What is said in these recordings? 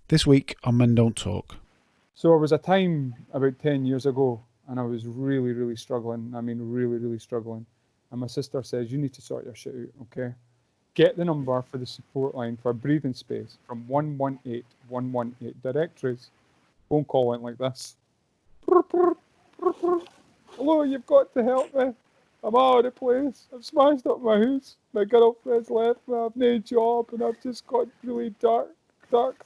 This week on Men Don't Talk. So there was a time about 10 years ago, and I was really, really struggling. I mean, really, really struggling. And my sister says, you need to sort your shit out, okay? Get the number for the support line for breathing space from 118 118. Directories. Phone call went like this. Hello, you've got to help me. I'm out of the place. I've smashed up my house. My girlfriend's left me. I've no job, and I've just got really dark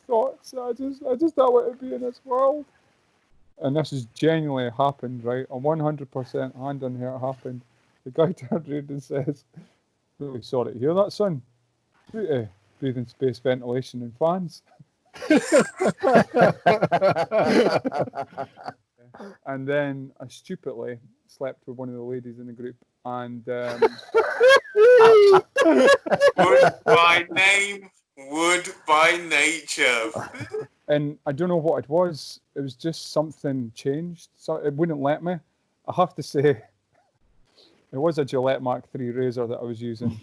thoughts. I just don't want to be in this world. And this has genuinely happened, right? A 100% hand on heart happened. The guy turned around and says, really sorry to hear that, son. Breathing space, ventilation, and fans. And then I stupidly slept with one of the ladies in the group. And Wood by name, wood by nature. and I don't know what it was. It was just something changed. So it wouldn't let me. I have to say, it was a Gillette Mark III razor that I was using.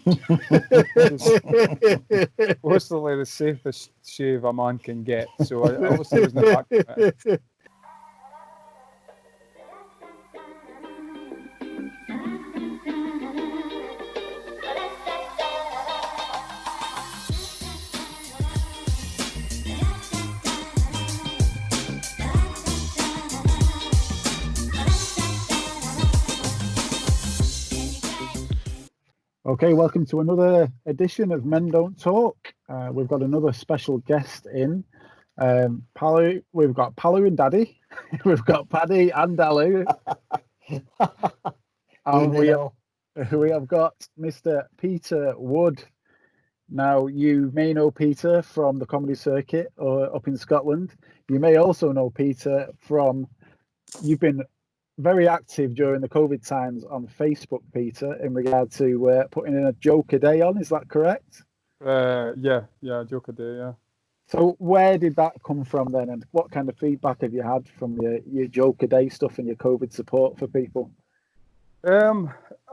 Mostly the safest shave a man can get. So I obviously wasn't back to it. Okay, welcome to another edition of Men Don't Talk. We've got another special guest in. Palu, we've got Palu and Daddy. We've got Paddy and Dalu. And we have got Mr. Peter Wood. Now, you may know Peter from the comedy circuit or up in Scotland. You may also know Peter from, you've been very active during the COVID times on Facebook, Peter, in regard to putting in a joke a day on. Is that correct? Yeah, joke a day, yeah. So where did that come from then, and what kind of feedback have you had from your joke a day stuff and your COVID support for people? I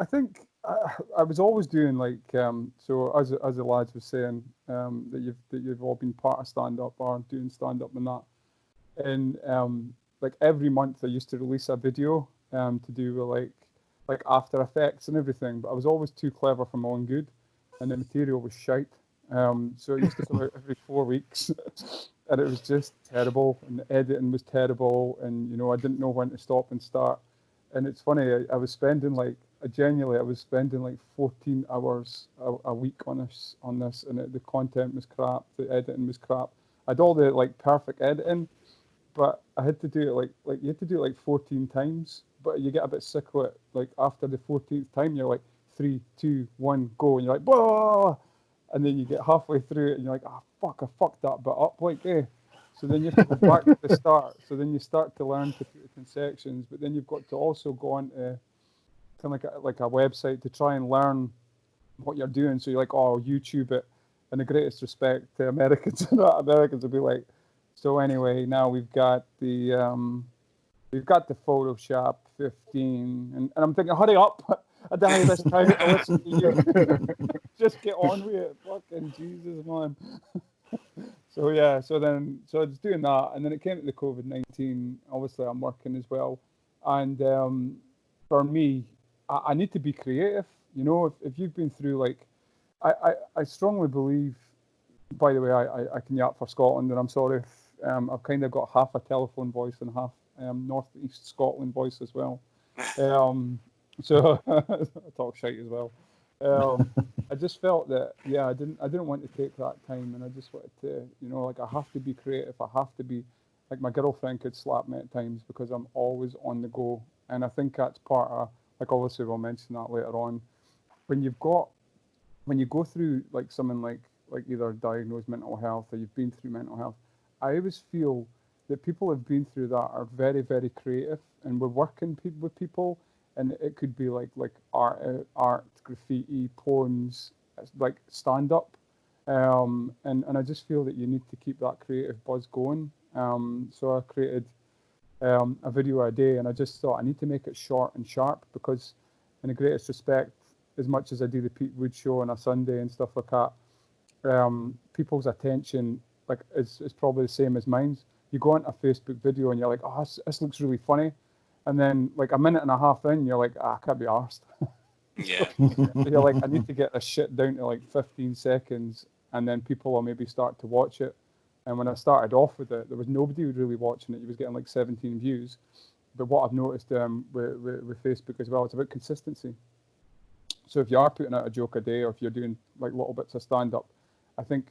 think I was always doing like so as the lads was saying that you've all been part of stand up or doing stand up and that, and like every month I used to release a video to do with like After Effects and everything, but I was always too clever for my own good, and the material was shite. So it used to come out every 4 weeks, and it was just terrible, and the editing was terrible, and I didn't know when to stop and start. And it's funny, I was spending like genuinely, I was spending like 14 hours a week on this, and the content was crap, the editing was crap. I had all the like perfect editing, but I had to do it like you had to do it like 14 times, but you get a bit sick of it. Like after the 14th time, you're like 3, 2, 1, go, and you're like, whoa, and then you get halfway through it, and you're like, oh fuck, I fucked that bit up, like So then you have to go back to the start. So then you start to learn to put it in sections, but then you've got to also go on to kind of like a website to try and learn what you're doing. So you're like, oh, YouTube it. And the greatest respect to Americans, Americans will be like, so anyway, now we've got the Photoshop 15, and I'm thinking, hurry up! I don't have this time to listen to you. Just get on with it, fucking Jesus, man. So yeah, so I was doing that, and then it came to the COVID-19. Obviously, I'm working as well, and for me, I need to be creative. If you've been through like, I strongly believe. By the way, I can yap for Scotland, and I'm sorry if I've kind of got half a telephone voice and half northeast Scotland voice as well. So I talk shite as well. I just felt that I didn't want to take that time, and I just wanted to like I have to be creative. I have to be like my girlfriend could slap me at times because I'm always on the go, and I think that's part of like obviously we'll mention that later on. When you go through like something like either diagnosed mental health or you've been through mental health, I always feel that people who've been through that are very, very creative, and we're working with people, and it could be like art, graffiti, poems, like stand up, and I just feel that you need to keep that creative buzz going. So I created a video a day, and I just thought I need to make it short and sharp because, in the greatest respect, as much as I do the Pete Wood show on a Sunday and stuff like that, people's attention like is probably the same as mine. You go into a Facebook video and you're like, oh, this looks really funny, and then like a minute and a half in, you're like, I can't be arsed. Yeah. You're like, I need to get this shit down to like 15 seconds, and then people will maybe start to watch it. And when I started off with it, there was nobody really watching it. You was getting like 17 views. But what I've noticed with Facebook as well, it's about consistency. So if you are putting out a joke a day, or if you're doing like little bits of stand-up, I think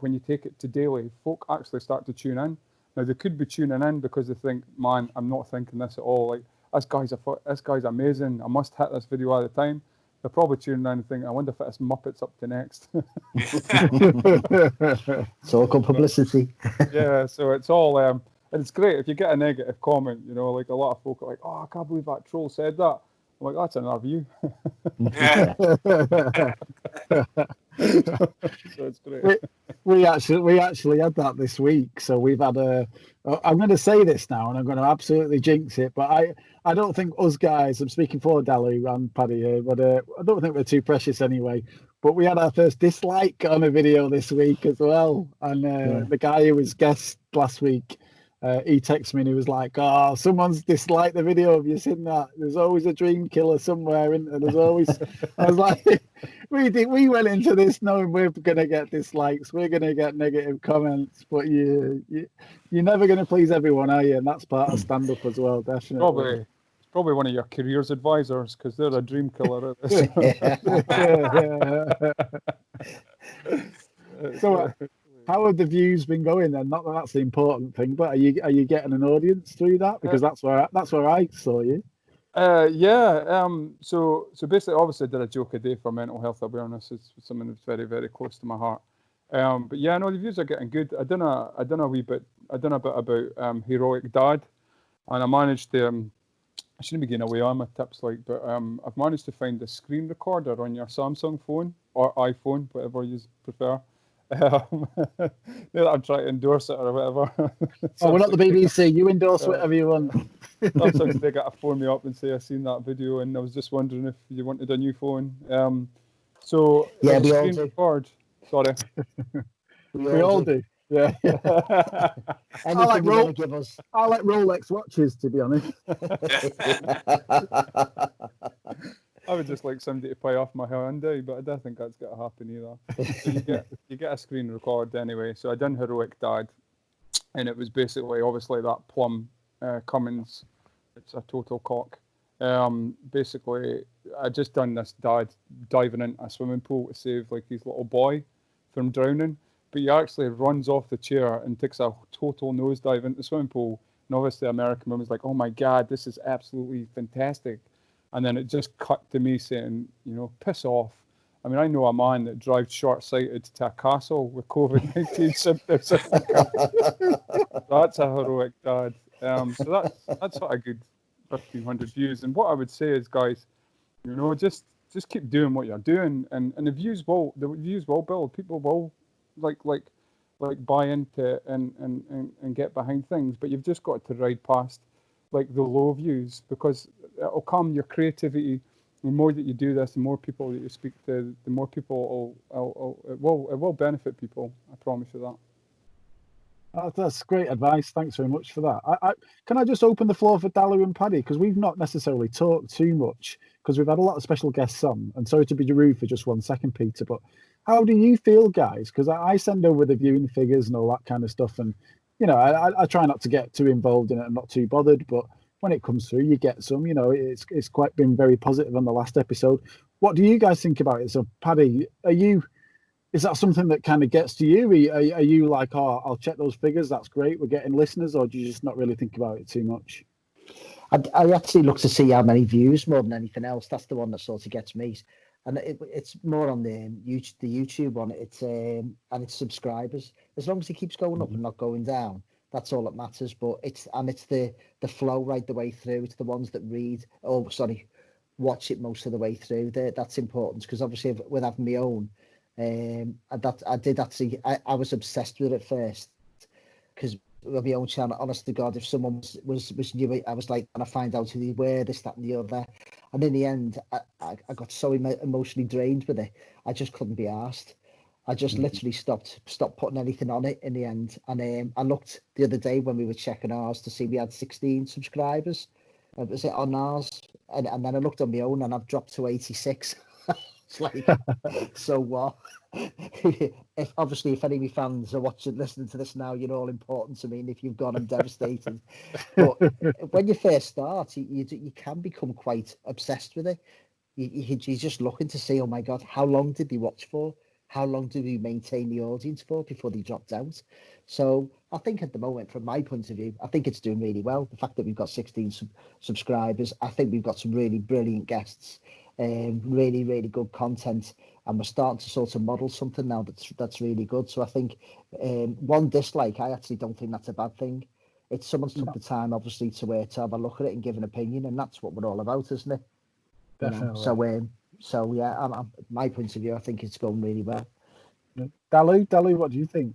when you take it to daily, folk actually start to tune in. Now they could be tuning in because they think, man, I'm not thinking this at all. Like this guy's amazing. I must hit this video all the time. They're probably tuning in and thinking, I wonder if it's Muppets up to next. It's all good publicity. Yeah, so it's all and it's great if you get a negative comment. You know, like a lot of folk are like, oh, I can't believe that troll said that. I'm like, that's another view. Yeah. So it's great. We actually had that this week. So we've had I'm going to say this now, and I'm going to absolutely jinx it, but I don't think us guys, I'm speaking for Dalu and Paddy here, but I don't think we're too precious anyway. But we had our first dislike on a video this week as well, and the guy who was guest last week, he texted me and he was like, oh, someone's disliked the video. Have you seen that? There's always a dream killer somewhere, isn't there? There's always. I was like, we went into this knowing we're going to get dislikes, we're going to get negative comments, but you're never going to please everyone, are you? And that's part of stand-up as well, definitely. It's probably one of your careers advisors, because they're a dream killer at this. So how have the views been going then? Not that that's the important thing, but are you getting an audience through that? Because that's where I saw you. So basically, obviously, I did a joke a day for mental health awareness. It's something that's very, very close to my heart. But yeah, no, the views are getting good. I done a bit about heroic dad, and I managed to. I shouldn't be giving away on my tips, but I've managed to find a screen recorder on your Samsung phone or iPhone, whatever you prefer. That I'm trying to endorse it or whatever. Oh, we're not the BBC. You endorse whatever you want. Sometimes they got to phone me up and say, I've seen that video and I was just wondering if you wanted a new phone. So yeah, we all screen do. record. Sorry. We all do. Yeah. Anything you want to give us. I like Rolex watches, to be honest. I would just like somebody to pay off my Hyundai, but I don't think that's going to happen either. So you get a screen record anyway. So I done Heroic Dad, and it was basically obviously that Plum Cummins. It's a total cock. Basically, I just done this dad diving into a swimming pool to save like his little boy from drowning. But he actually runs off the chair and takes a total nosedive into the swimming pool. And obviously, the American woman's like, "Oh my God, this is absolutely fantastic." And then it just cut to me saying, piss off. I mean, I know a man that drives short-sighted to a castle with COVID-19 symptoms. That's a heroic dad. So that's sort of good 1,500 views. And what I would say is, guys, just keep doing what you're doing, and the views will build. People will like buy into it and get behind things. But you've just got to ride past like the low views, because it'll come your creativity. The more that you do this, the more people that you speak to, the more people it will benefit people. I promise you that. That's great advice. Thanks very much for that. Can I just open the floor for Dalu and Paddy, because we've not necessarily talked too much, because we've had a lot of special guests on. And sorry to be rude for just 1 second, Peter, but how do you feel, guys? Because I send over the viewing figures and all that kind of stuff, and I try not to get too involved in it. I'm not too bothered, but when it comes through, you get some. It's quite been very positive on the last episode. What do you guys think about it? So, Paddy, is that something that kind of gets to you? Are you like, oh, I'll check those figures, that's great, we're getting listeners, or do you just not really think about it too much? I actually look to see how many views more than anything else. That's the one that sort of gets me. And it's more on the YouTube one. And it's subscribers. As long as it keeps going up and not going down, that's all that matters. But it's the flow right the way through. It's the ones that watch it most of the way through. That's important, because obviously with having my own, I was obsessed with it first, because with my own channel, honest to God, if someone was new, I was like, and I find out who they were, this, that, and the other. And in the end, I got so emotionally drained with it, I just couldn't be arsed. I just literally stopped putting anything on it in the end. And I looked the other day when we were checking ours to see we had 16 subscribers. Was it on ours? And then I looked on my own and I've dropped to 86. It's like, so what? If any of my fans are listening to this now, you're all important to me. And if you've gone, I'm devastated. But when you first start, you can become quite obsessed with it. You're just looking to see, oh my God, how long did they watch for? How long do we maintain the audience for before they dropped out? So I think at the moment, from my point of view, I think it's doing really well. The fact that we've got 16 subscribers, I think we've got some really brilliant guests, really, really good content. And we're starting to sort of model something now that's really good. So I think one dislike, I actually don't think that's a bad thing. It's someone's took the time, obviously, to have a look at it and give an opinion. And that's what we're all about, isn't it? Definitely. So yeah, my point of view, I think it's going really well. Dalu, what do you think?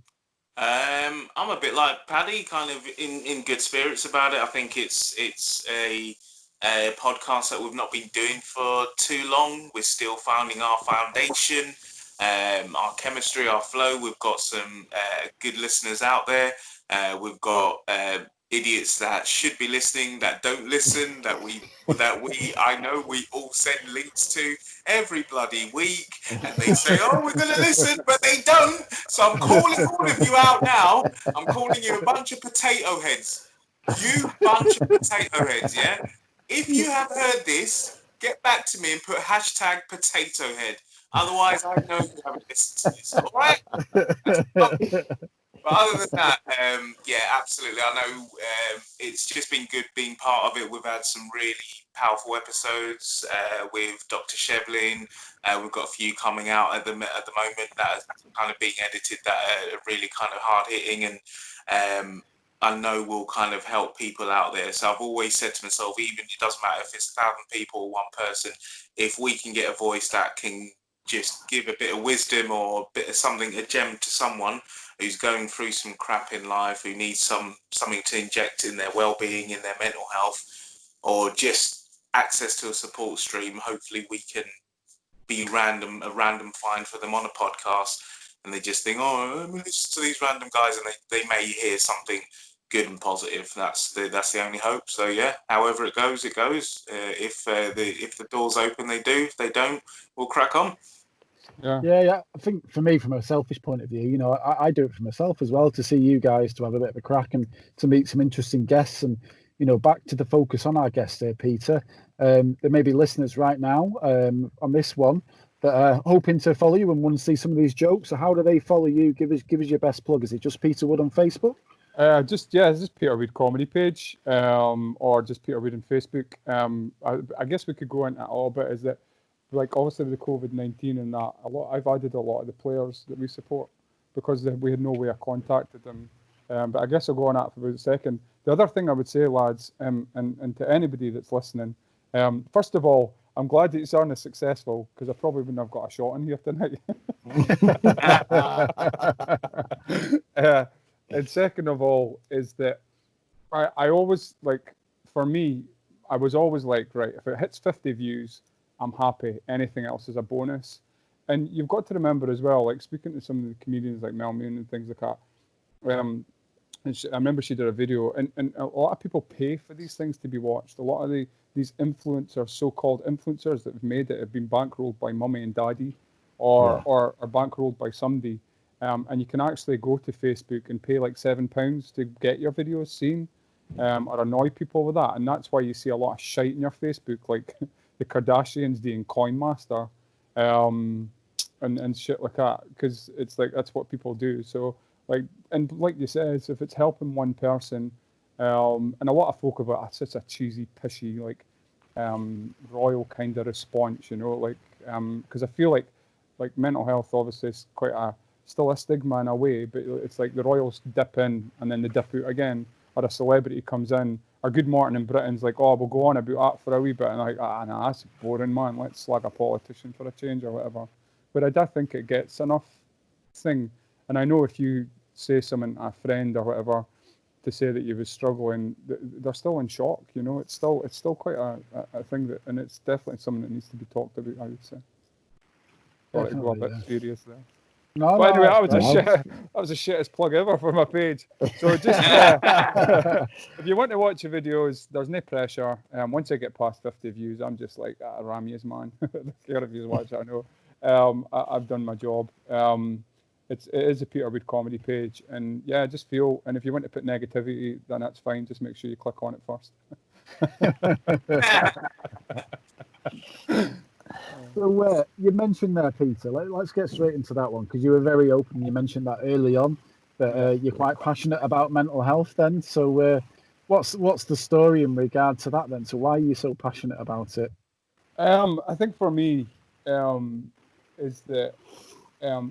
I'm a bit like Paddy, kind of in good spirits about it. I think it's a podcast that we've not been doing for too long. We're still finding our foundation, our chemistry, our flow. We've got some good listeners out there. We've got idiots that should be listening that don't listen, that I know we all send links to every bloody week, and they say, oh, we're going to listen, but they don't. So I'm calling all of you out now. I'm calling you a bunch of potato heads. You bunch of potato heads, yeah? If you have heard this, get back to me and put hashtag potato head. Otherwise, I know you haven't listened to this. All right? But other than that, yeah, absolutely. I know it's just been good being part of it. We've had some really powerful episodes with Dr. Shevlin. We've got a few coming out at the moment that are kind of being edited that are really kind of hard hitting, and I know will kind of help people out there. So I've always said to myself, even it doesn't matter if it's 1,000 people or one person, if we can get a voice that can just give a bit of wisdom or a bit of something, a gem to someone who's going through some crap in life, who needs something to inject in their well-being, in their mental health, or just access to a support stream, hopefully we can be a random find for them on a podcast, and they just think, oh, let me listen to these random guys, and they may hear something good and positive. That's the only hope. So yeah, however it goes, it goes. If the doors open, they do. If they don't, we'll crack on. Yeah. I think for me, from a selfish point of view, I do it for myself as well, to see you guys, to have a bit of a crack and to meet some interesting guests. And back to the focus on our guest here, Peter. There may be listeners right now on this one that are hoping to follow you and want to see some of these jokes. So how do they follow you? Give us your best plug. Is it just Peter Wood on Facebook? It's just Peter Wood comedy page, or just Peter Wood on Facebook. I guess we could go into it a little bit. Is that, like, obviously with the COVID-19 and that, I've added a lot of the players that we support because we had no way of contacting them. But I guess I'll go on that for a second. The other thing I would say, lads, and to anybody that's listening, first of all, I'm glad that it's aren't as successful, because I probably wouldn't have got a shot in here tonight. And second of all is that I always, like, for me, I was always like, right, if it hits 50 views, I'm happy. Anything else is a bonus. And you've got to remember as well, like, speaking to some of the comedians like Mel Moon and things like that, and I remember she did a video, and a lot of people pay for these things to be watched. A lot of these influencers, so-called influencers that have made it, have been bankrolled by mummy and daddy, or bankrolled by somebody. And you can actually go to Facebook and pay like £7 to get your videos seen, or annoy people with that. And that's why you see a lot of shite in your Facebook, like the Kardashians doing Coin Master, and shit like that, because it's like that's what people do. So like you said, if it's helping one person, and a lot of folk have got such a cheesy, pishy, like royal kind of response, like because I feel like mental health obviously is still a stigma in a way, but it's like the royals dip in and then they dip out again, or a celebrity comes in, or Good Morning in Britain's like, oh, we'll go on about that for a wee bit, and like, nah, that's boring, man, let's slag a politician for a change or whatever. But I do think it gets enough thing, and I know if you say something to a friend or whatever to say that you was struggling, they're still in shock, it's still quite a thing that, and it's definitely something that needs to be talked about, I would say. Sorry to go a bit serious there. No, But anyway, that that's was the shittest plug ever for my page. So just if you want to watch the videos, there's no pressure. Once I get past 50 views, I'm just like Ramia's man. I don't care if you watch it, I know. I've done my job. It is a Peter Wood comedy page, and yeah, just feel. And if you want to put negativity, then that's fine. Just make sure you click on it first. So you mentioned there, Peter. Let's get straight into that one because you were very open. You mentioned that early on that you're quite passionate about mental health. Then, so what's the story in regard to that? Then, so why are you so passionate about it? I think for me, is that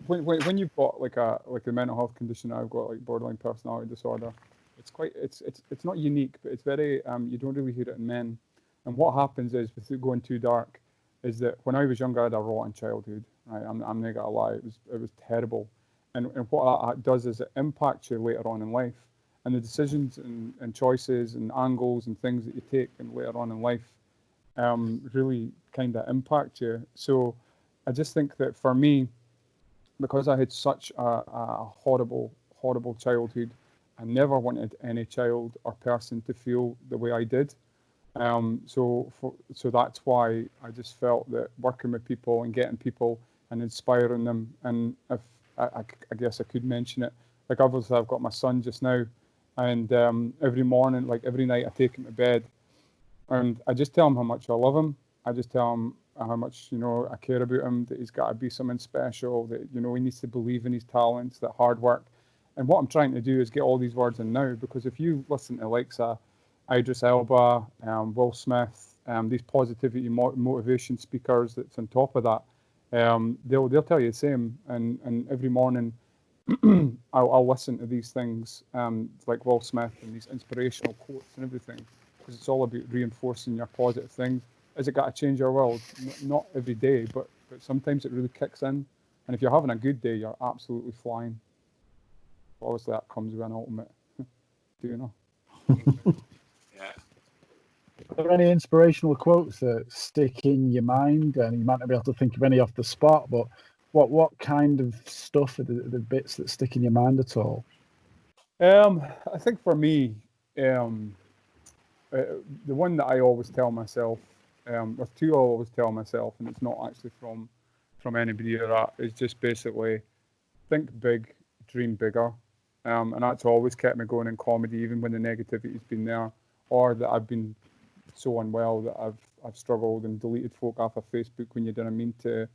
when you've got like a mental health condition, I've got like borderline personality disorder. It's not unique, but it's very you don't really hear it in men. And what happens is, without going too dark, is that when I was younger, I had a rotten childhood. Right, I'm not gonna lie, it was terrible. And what that does is it impacts you later on in life, and the decisions and choices and angles and things that you take and later on in life really kind of impact you. So I just think that for me, because I had such a horrible childhood, I never wanted any child or person to feel the way I did. So that's why I just felt that working with people and getting people and inspiring them, and if I guess I could mention it, like obviously I've got my son just now, and every morning, like every night, I take him to bed, and I just tell him how much I love him. I just tell him how much I care about him, that he's got to be something special, that he needs to believe in his talents, that hard work. And what I'm trying to do is get all these words in now, because if you listen to Alexa, Idris Elba, Will Smith, these positivity motivation speakers that's on top of that, they'll tell you the same. And every morning I'll listen to these things, like Will Smith and these inspirational quotes and everything, because it's all about reinforcing your positive things. Has it got to change your world? Not every day, but sometimes it really kicks in. And if you're having a good day, you're absolutely flying. Obviously, that comes with an ultimate. Do you know? Yeah. Are there any inspirational quotes that stick in your mind? And you might not be able to think of any off the spot, but what kind of stuff are the bits that stick in your mind at all? I think for me, the one that I always tell myself, there's two I always tell myself, and it's not actually from anybody or that. It's just basically think big, dream bigger, and that's always kept me going in comedy, even when the negativity's been there, or that I've been so unwell that I've struggled and deleted folk off of Facebook when you didn't mean to.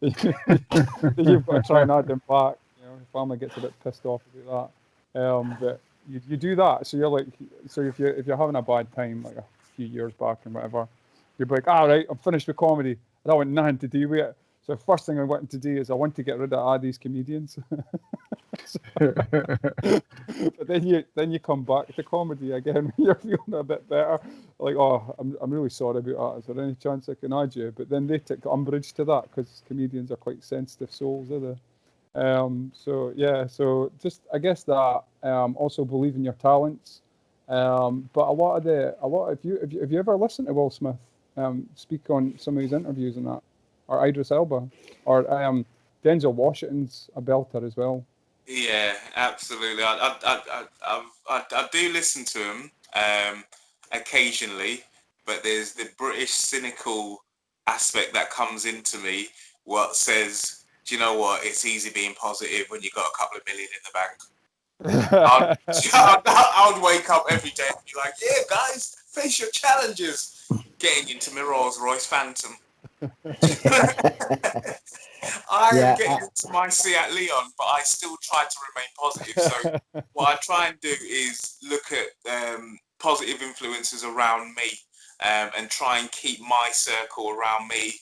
You've got to try and add them back. Your family gets a bit pissed off about that. But you do that, so you're like, so if you're having a bad time, like a few years back and whatever, you're like, all right, I'm finished with comedy. I don't want nothing to do with it. So the first thing I want to do is I want to get rid of all these comedians. But then you come back to comedy again when you're feeling a bit better. Like, oh, I'm really sorry about that. Is there any chance I can add you? But then they take umbrage to that because comedians are quite sensitive souls, are they? So yeah, so just I guess that also believe in your talents. But have you ever listened to Will Smith speak on some of his interviews and that, or Idris Elba, or Denzel Washington's a belter as well. Yeah, absolutely. I do listen to him occasionally, but there's the British cynical aspect that comes into me. What says, do you know what? It's easy being positive when you got a couple of million in the bank. I would wake up every day and be like, yeah, guys, face your challenges. Getting into my Rolls Royce Phantom. I am getting into my Seat Leon, but I still try to remain positive. So what I try and do is look at positive influences around me and try and keep my circle around me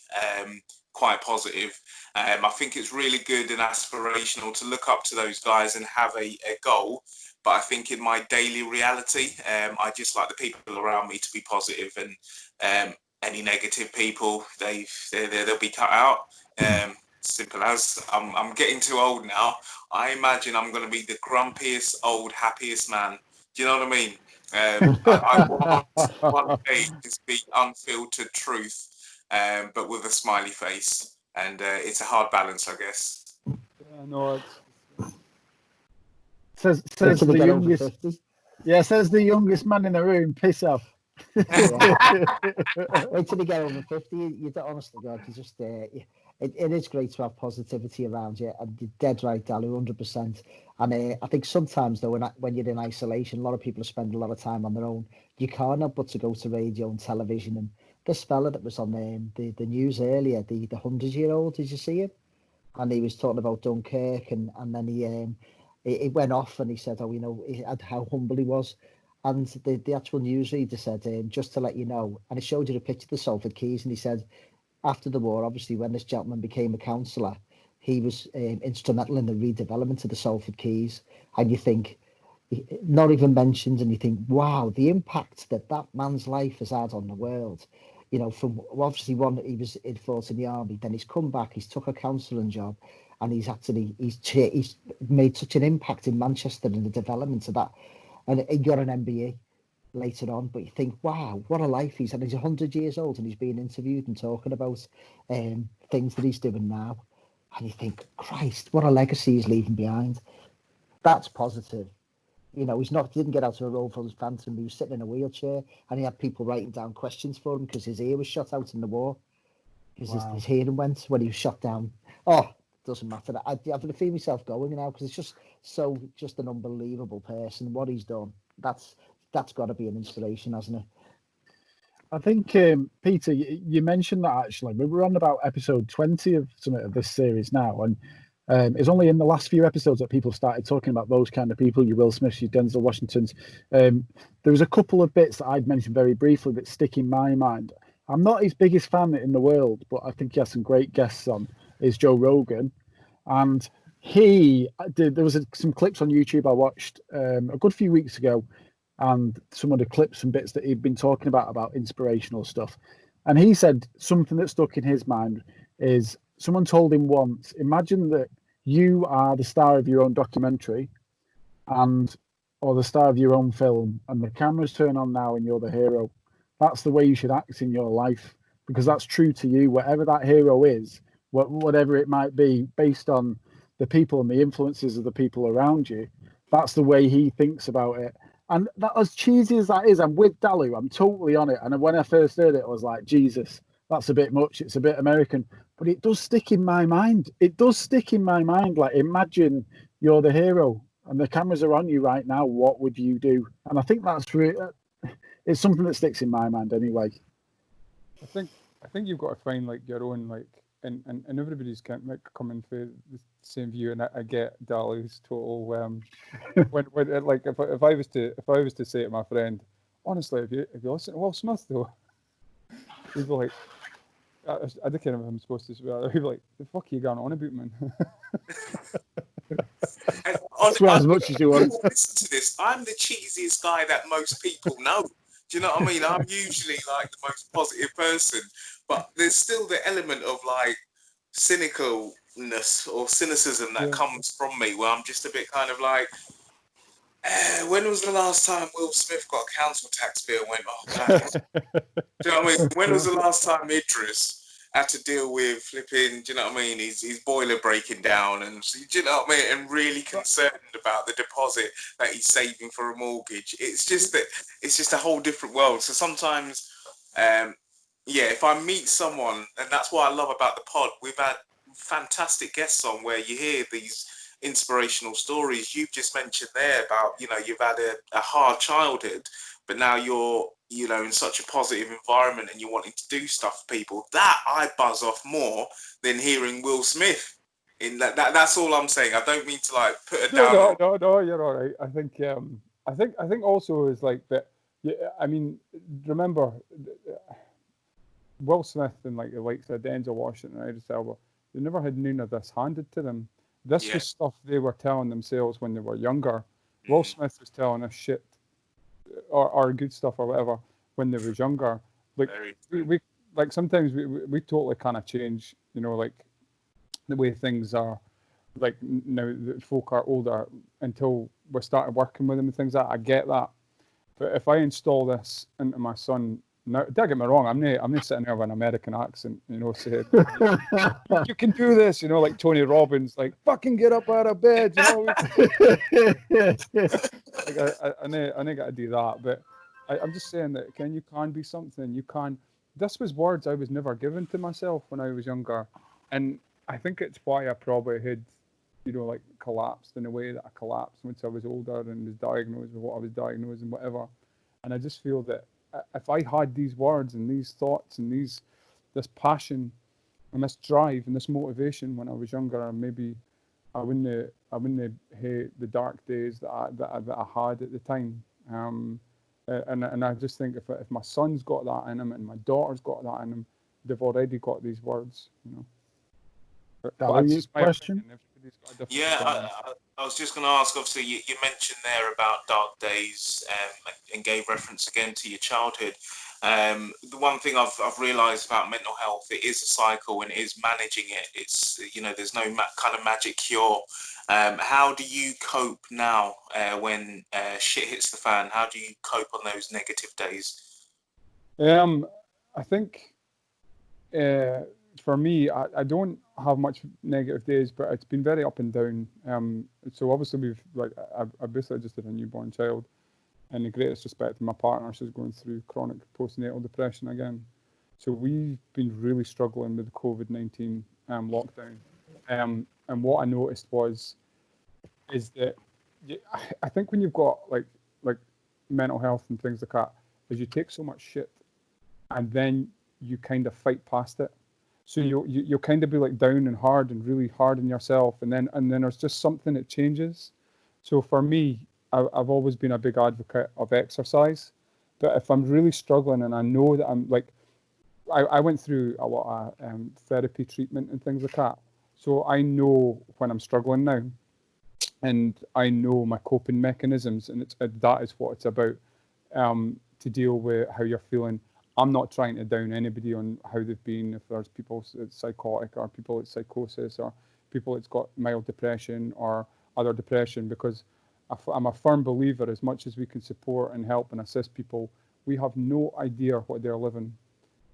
quite positive. I think it's really good and aspirational to look up to those guys and have a goal. But I think in my daily reality, I just like the people around me to be positive, and any negative people, they'll be cut out. Simple as. I'm getting too old now. I imagine I'm going to be the grumpiest, old, happiest man. Do you know what I mean? I want one day to speak unfiltered truth, but with a smiley face. And it's a hard balance, I guess. No, it's Says Wait till the they get over youngest. 50. Yeah, says the youngest man in the room. Piss off. Wait till they get over 50. You don't, honestly, God, you just, it is great to have positivity around you. And you're dead right, Dalu, 100%. And I think sometimes, though, when you're in isolation, a lot of people spend a lot of time on their own. You can't help but to go to radio and television. And this fella that was on the news earlier, the 100-year-old, did you see him? And he was talking about Dunkirk, and then he went off and he said, how humble he was. And the actual newsreader said, just to let you know, and he showed you a picture of the Salford Quays, and he said, after the war, obviously, when this gentleman became a councillor, he was instrumental in the redevelopment of the Salford Quays. And you think, not even mentioned, and you think, wow, the impact that man's life has had on the world. From obviously he was fought in the army, then he's come back, he's took a counselling job, and he's made such an impact in Manchester in the development of that. And he got an MBE later on, but you think, wow, what a life he's had. He's 100 years old and he's being interviewed and talking about things that he's doing now. And you think, Christ, what a legacy he's leaving behind. That's positive. He didn't get out of a Rolls-Royce Phantom. He was sitting in a wheelchair and he had people writing down questions for him because his ear was shot out in the war. Because his hearing went when he was shot down. Oh, doesn't matter. I have to feel myself going now because it's just an unbelievable person. What he's done, that's got to be an inspiration, hasn't it? I think, Peter, you mentioned that actually. We're on about episode 20 of this series now, and it's only in the last few episodes that people started talking about those kind of people, your Will Smiths, your Denzel Washingtons. There was a couple of bits that I'd mentioned very briefly that stick in my mind. I'm not his biggest fan in the world, but I think he has some great guests on, is Joe Rogan. And there was some clips on YouTube I watched a good few weeks ago, and some of the clips and bits that he'd been talking about inspirational stuff. And he said something that stuck in his mind is someone told him once, imagine that you are the star of your own documentary or the star of your own film, and the cameras turn on now and you're the hero. That's the way you should act in your life, because that's true to you, whatever that hero is, whatever it might be, based on the people and the influences of the people around you. That's the way he thinks about it. And that, as cheesy as that is, I'm with Dalu. I'm totally on it. And when I first heard it, I was like, Jesus, that's a bit much. It's a bit American. But it does stick in my mind. Like, imagine you're the hero and the cameras are on you right now. What would you do? And I think that's really, it's something that sticks in my mind anyway. I think you've got to find like your own like, and everybody's coming for the same view. And I get Dalu's total when like if I was to say to my friend, honestly, if you listen to Will Smith though, he'd be like, I don't care if I'm supposed to swear. He'd be like, the fuck are you going on about, man? Swear as much as you want. Listen to this. I'm the cheesiest guy that most people know. Do you know what I mean? I'm usually like the most positive person, but there's still the element of like cynicalness or cynicism that comes from me, where I'm just a bit kind of like, when was the last time Will Smith got a council tax bill and went, oh God. Do you know what I mean? When was the last time Idris had to deal with flipping, do you know what I mean, his boiler breaking down, and do you know what I mean, and really concerned about the deposit that he's saving for a mortgage. It's just a whole different world. So sometimes, if I meet someone, and that's what I love about the pod, we've had fantastic guests on where you hear these inspirational stories. You've just mentioned there about, you've had a hard childhood, but now you're, in such a positive environment and you're wanting to do stuff for people. That I buzz off more than hearing Will Smith. In that's all I'm saying. I don't mean to like put it down. No, you're all right. I think also is like that. Yeah, I mean, remember Will Smith and like the likes of Denzel Washington and Idris Elba, they never had none of this handed to them. This was stuff they were telling themselves when they were younger. Will Smith was telling us shit or good stuff or whatever when they was younger. Like we like sometimes we totally kind of change, like the way things are. Like now that folk are older until we started working with them and things like that. I get that. But if I install this into my son now, don't get me wrong, I'm not sitting there with an American accent, you know, saying, you can do this, you know, like Tony Robbins, like, fucking get up out of bed, you know. Like, I got to do that, but I'm just saying that, you can be something, you can. This was words I was never given to myself when I was younger, and I think it's why I probably had, you know, like collapsed in a way that I collapsed once I was older and was diagnosed with what I was diagnosed and whatever. And I just feel that if I had these words and these thoughts and this passion and this drive and this motivation when I was younger, maybe I wouldn't hate the dark days that I had at the time. And I just think if my son's got that in him and my daughter's got that in him, they've already got these words, you know. But that's just my question. opinion. Everybody's got a different Yeah, opinion. I was just going to ask. Obviously, you mentioned there about dark days, and gave reference again to your childhood. The one thing I've realised about mental health, it is a cycle, and it is managing it. It's, you know, there's no kind of magic cure. How do you cope now when shit hits the fan? How do you cope on those negative days? I think for me, I don't have much negative days, but it's been very up and down. So obviously I basically just had a newborn child, and the greatest respect to my partner, she's going through chronic postnatal depression again. So we've been really struggling with the COVID-19 lockdown. And what I noticed is that I think when you've got like mental health and things like that, is you take so much shit, and then you kind of fight past it. So you'll kind of be like down and hard and really hard on yourself, and then there's just something that changes. So for me, I've always been a big advocate of exercise, but if I'm really struggling and I know that I'm like, I went through a lot of therapy treatment and things like that, so I know when I'm struggling now, and I know my coping mechanisms, and that is what it's about, to deal with how you're feeling. I'm not trying to down anybody on how they've been, if there's people that's psychotic or people with psychosis or people that's got mild depression or other depression, because I'm a firm believer, as much as we can support and help and assist people, we have no idea what they're living.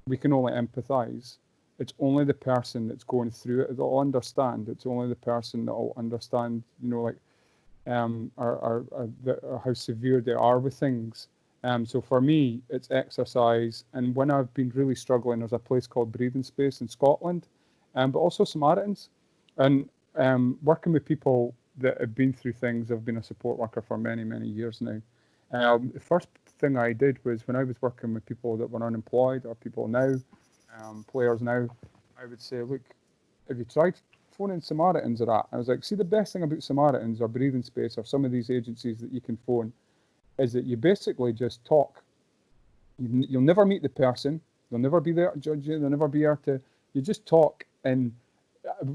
We can only empathise. It's only the person that's going through it that'll understand. It's only the person that'll understand, you know, like or how severe they are with things. So for me, it's exercise. And when I've been really struggling, there's a place called Breathing Space in Scotland, but also Samaritans. And working with people that have been through things. I've been a support worker for many, many years now. The first thing I did was, when I was working with people that were unemployed or people now, players now, I would say, look, have you tried phoning Samaritans or that? I was like, see, the best thing about Samaritans or Breathing Space or some of these agencies that you can phone is that you basically just talk. You'll never meet the person. They'll never be there to judge you. They'll never be there to, you just talk. And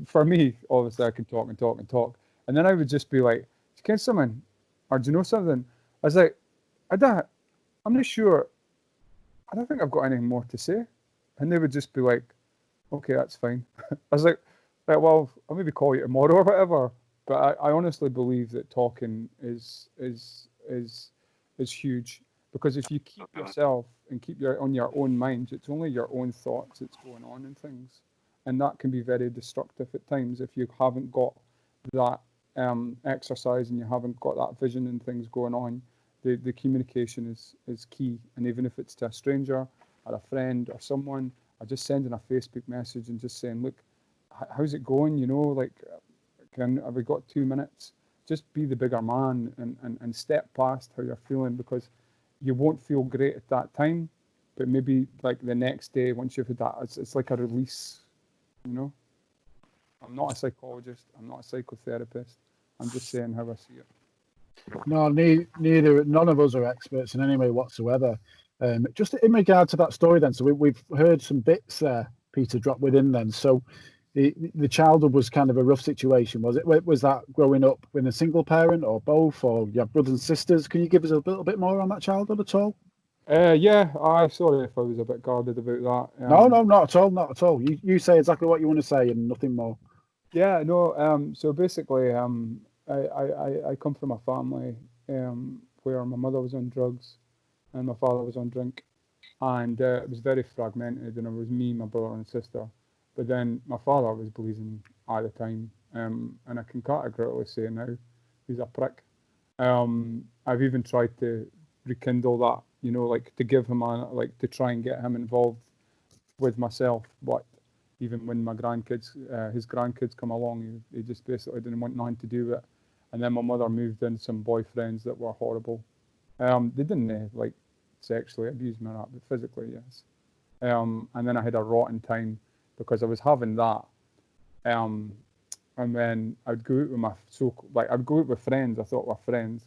for me, obviously, I could talk and talk and talk. And then I would just be like, can someone, or do you know something? I was like, I'm not sure. I don't think I've got anything more to say. And they would just be like, okay, that's fine. I was like, well, I'll maybe call you tomorrow or whatever. But I honestly believe that talking is huge, because if you keep yourself and keep on your own mind, it's only your own thoughts that's going on in things, and that can be very destructive at times if you haven't got that exercise and you haven't got that vision and things going on. The communication is key, and even if it's to a stranger or a friend or someone, or just sending a Facebook message and just saying, look, how's it going? You know, like, have we got 2 minutes? Just be the bigger man and step past how you're feeling, because you won't feel great at that time, but maybe like the next day, once you've had that, it's like a release, you know? I'm not a psychologist. I'm not a psychotherapist. I'm just saying how I see it. No, none of us are experts in any way whatsoever. Just in regard to that story then, so we've heard some bits there, Peter, drop within then. So the childhood was kind of a rough situation, was it? Was that growing up with a single parent or both, or you have brothers and sisters? Can you give us a little bit more on that childhood at all? Yeah, I'm sorry if I was a bit guarded about that. No, not at all, not at all. You say exactly what you want to say and nothing more. Yeah, no. So basically, I come from a family where my mother was on drugs and my father was on drink, and it was very fragmented, and it was me, my brother, and sister. But then my father was bleeding at the time, and I can categorically say now he's a prick. I've even tried to rekindle that, you know, like to give him like to try and get him involved with myself. But even when my grandkids, his grandkids come along, he just basically didn't want nothing to do with it. And then my mother moved in some boyfriends that were horrible. They didn't like sexually abuse me or that, but physically, yes. And then I had a rotten time because I was having that. And then I'd go out with I'd go out with friends I thought were friends,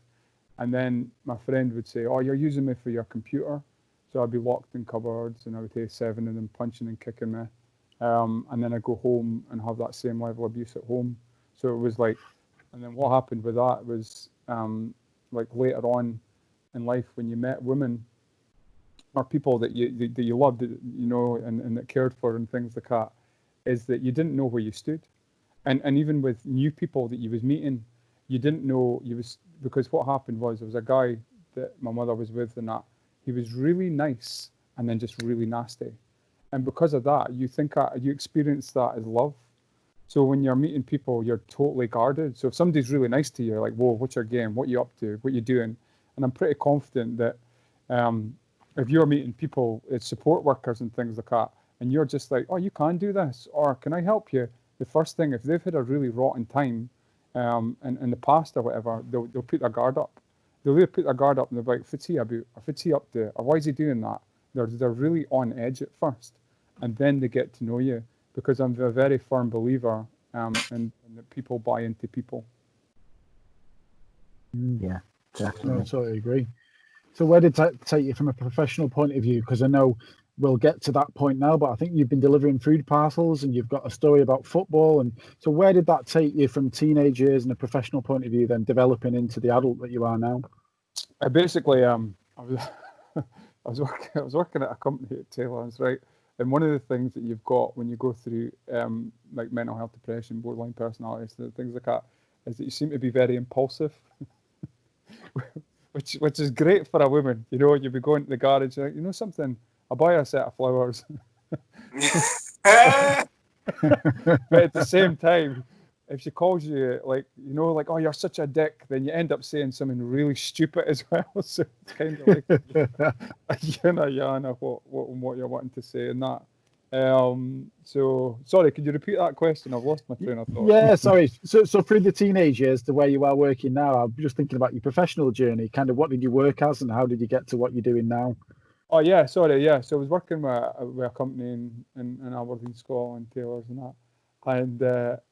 and then my friend would say, "Oh, you're using me for your computer," so I'd be locked in cupboards, and I would have 7 of them punching and kicking me, and then I'd go home and have that same level of abuse at home. So it was like, and then what happened with that was, like later on in life when you met women or people that you loved, you know, and that cared for and things like that, is that you didn't know where you stood. And even with new people that you was meeting, you didn't know you was, because what happened was there was a guy that my mother was with, and that he was really nice and then just really nasty. And because of that, you experience that as love. So when you're meeting people, you're totally guarded. So if somebody's really nice to you, you're like, whoa, what's your game? What are you up to? What are you doing? And I'm pretty confident that if you're meeting people, it's support workers and things like that, and you're just like, oh, you can do this, or can I help you? The first thing, if they've had a really rotten time in the past or whatever, they'll put their guard up. They'll either put their guard up and they're like, what's he about? Or what's he up to? Or why is he doing that? They're really on edge at first, and then they get to know you, because I'm a very firm believer in that people buy into people. Yeah, definitely. No, I totally agree. So where did that take you from a professional point of view? Because I know we'll get to that point now, but I think you've been delivering food parcels and you've got a story about football. And so where did that take you from teenage years and a professional point of view, then developing into the adult that you are now? I basically, I was, I was working at a company at Taylor's, right? And one of the things that you've got when you go through like mental health, depression, borderline personality, things like that, is that you seem to be very impulsive. which is great for a woman, you know. You'd be going to the garage, like, you know something, I'll buy a set of flowers. But at the same time, if she calls you, like, you know, like, oh, you're such a dick, then you end up saying something really stupid as well. So it's kind of like a yin or yang of what you're wanting to say and that. So sorry, could you repeat that question? I've lost my train of thought. Yeah, sorry. So through the teenage years to where you are working now, I'm just thinking about your professional journey. Kind of what did you work as and how did you get to what you're doing now? Oh yeah, sorry, yeah. So I was working with a company in Aberdeen, Scotland, Taylor's and that. And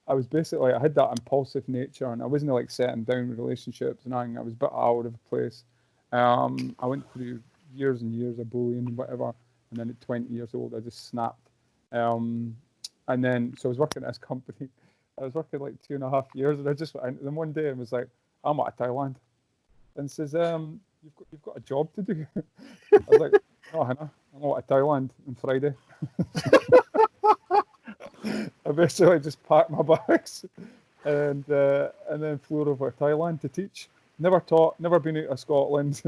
I was basically, I had that impulsive nature, and I wasn't like setting down relationships and everything. I was a bit out of place. I went through years and years of bullying and whatever, and then at 20 years old, I just snapped. And then, so I was working at this company. I was working like 2.5 years, and I just went in, and then one day I was like, I'm out of Thailand, and says, you've got a job to do. I was like, no, Hannah, I'm out of Thailand on Friday. I basically just packed my bags and then flew over to Thailand to teach. Never taught, never been out of Scotland.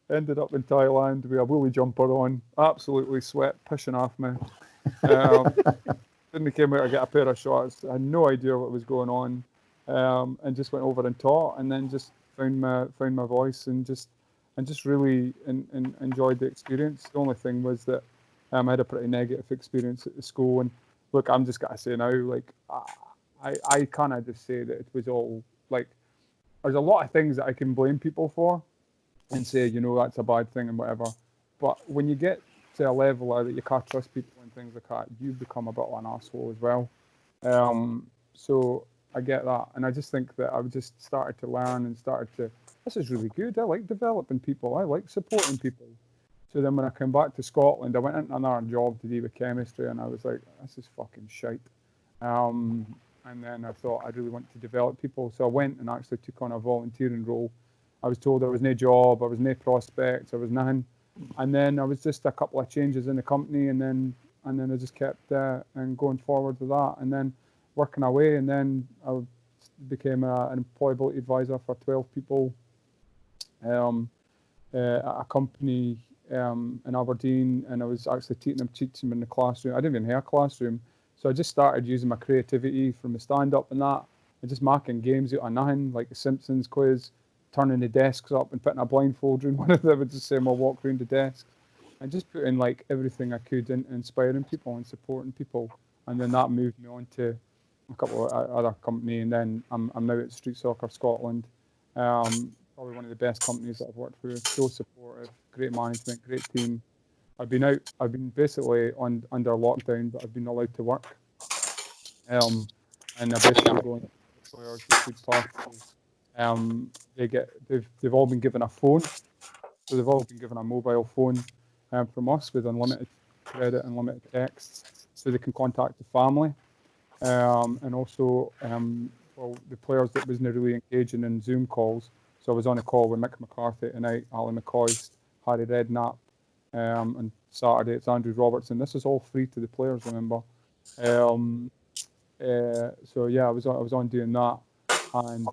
Ended up in Thailand with a woolly jumper on, absolutely sweat pushing off me. Then came out to get a pair of shorts. I had no idea what was going on, and just went over and taught, and then just found my voice and just really enjoyed the experience. The only thing was that I had a pretty negative experience at the school, and look, I'm just gonna say now, like I kind just say that it was all like, there's a lot of things that I can blame people for and say, you know, that's a bad thing and whatever. But when you get to a level that you can't trust people and things like that, you become a bit of an asshole as well. So I get that, and I just think that I've just started to learn and started to, this is really good. I like developing people. I like supporting people. So then when I came back to Scotland, I went into another job to do with chemistry, and I was like, this is fucking shite. And then I thought I really want to develop people. So I went and actually took on a volunteering role. I was told there was no job, there was no prospects, there was nothing. And then I was just a couple of changes in the company, and then I just kept and going forward with that, and then working away, and then I became an employability advisor for 12 people at a company in Aberdeen, and I was actually teaching them in the classroom. I didn't even have a classroom, so I just started using my creativity from the stand-up and that, and just marking games out of nothing, like the Simpsons quiz, turning the desks up and putting a blindfold in one of them, would just say, "I'll walk around the desk," and just putting like everything I could into inspiring people and supporting people, and then that moved me on to a couple of other company, and then I'm now at Street Soccer Scotland. Probably one of the best companies that I've worked for. So supportive, great management, great team. I've been basically under lockdown, but I've been allowed to work. And I basically go into players with good passes. They've all been given a phone, so they've all been given a mobile phone from us with unlimited credit, unlimited texts, so they can contact the family. And also, the players that wasn't really engaging in Zoom calls. So I was on a call with Mick McCarthy tonight, Ali McCoist, Harry Redknapp, and Saturday it's Andrew Robertson. This is all free to the players, remember. So yeah, I was on doing that, and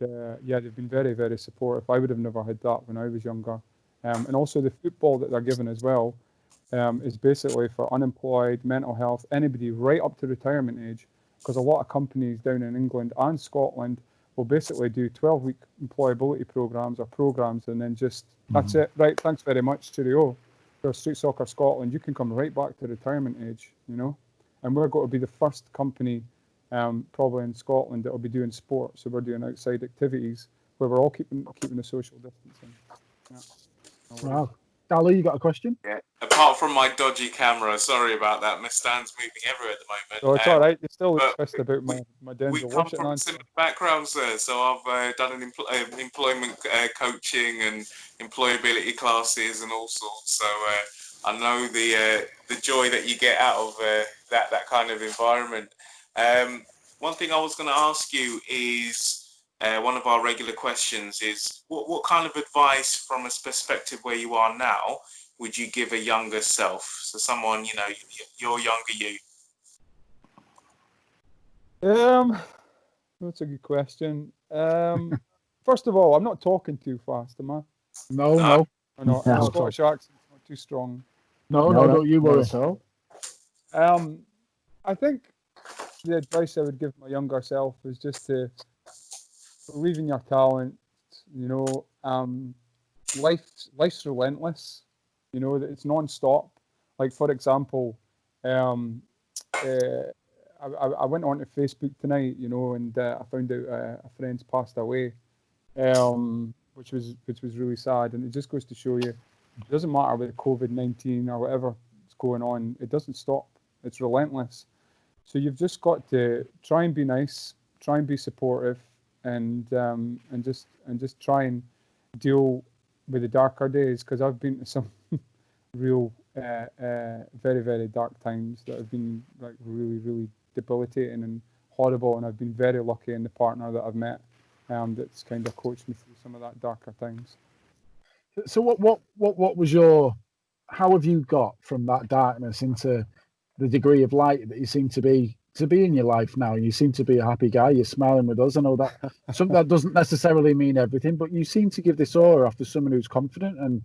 yeah, they've been very, very supportive. I would have never had that when I was younger. And also the football that they're given as well is basically for unemployed, mental health, anybody right up to retirement age, because a lot of companies down in England and Scotland will basically do 12-week employability programs or programs, and then just that's it. Right, thanks very much, cheerio. For Street Soccer Scotland, you can come right back to retirement age, you know. And we're going to be the first company, probably in Scotland, that will be doing sport. So we're doing outside activities where we're all keeping the social distancing. Yeah. Wow. Ali, you got a question? Yeah. Apart from my dodgy camera, sorry about that. My stand's moving everywhere at the moment. So it's all right. You still look but pissed about my Denzel we come Washington from answer. similar backgrounds there. So I've done an employment coaching and employability classes and all sorts. So I know the joy that you get out of that kind of environment. One thing I was going to ask you is. One of our regular questions is what kind of advice from a perspective where you are now would you give a younger self? So someone, you know, your younger you. That's a good question. First of all, I'm not talking too fast, am I? No. Or not? No. My Scottish accent's not too strong. No, don't you worry. Not at all. I think the advice I would give my younger self is just to believe in your talent. You know, life's relentless. You know, that it's non-stop. Like, for example, I went on to Facebook tonight, you know, and I found out a friend's passed away, which was really sad. And it just goes to show you, it doesn't matter with COVID-19 or whatever is going on, it doesn't stop. It's relentless. So you've just got to try and be nice, try and be supportive, and just try and deal with the darker days, because I've been to some real very, very dark times that have been like really, really debilitating and horrible, and I've been very lucky in the partner that I've met that's kind of coached me through some of that darker times. So what was your? How have you got from that darkness into the degree of light that you seem to be in your life now? You seem to be a happy guy. You're smiling with us. I know that that doesn't necessarily mean everything, but you seem to give this aura after someone who's confident and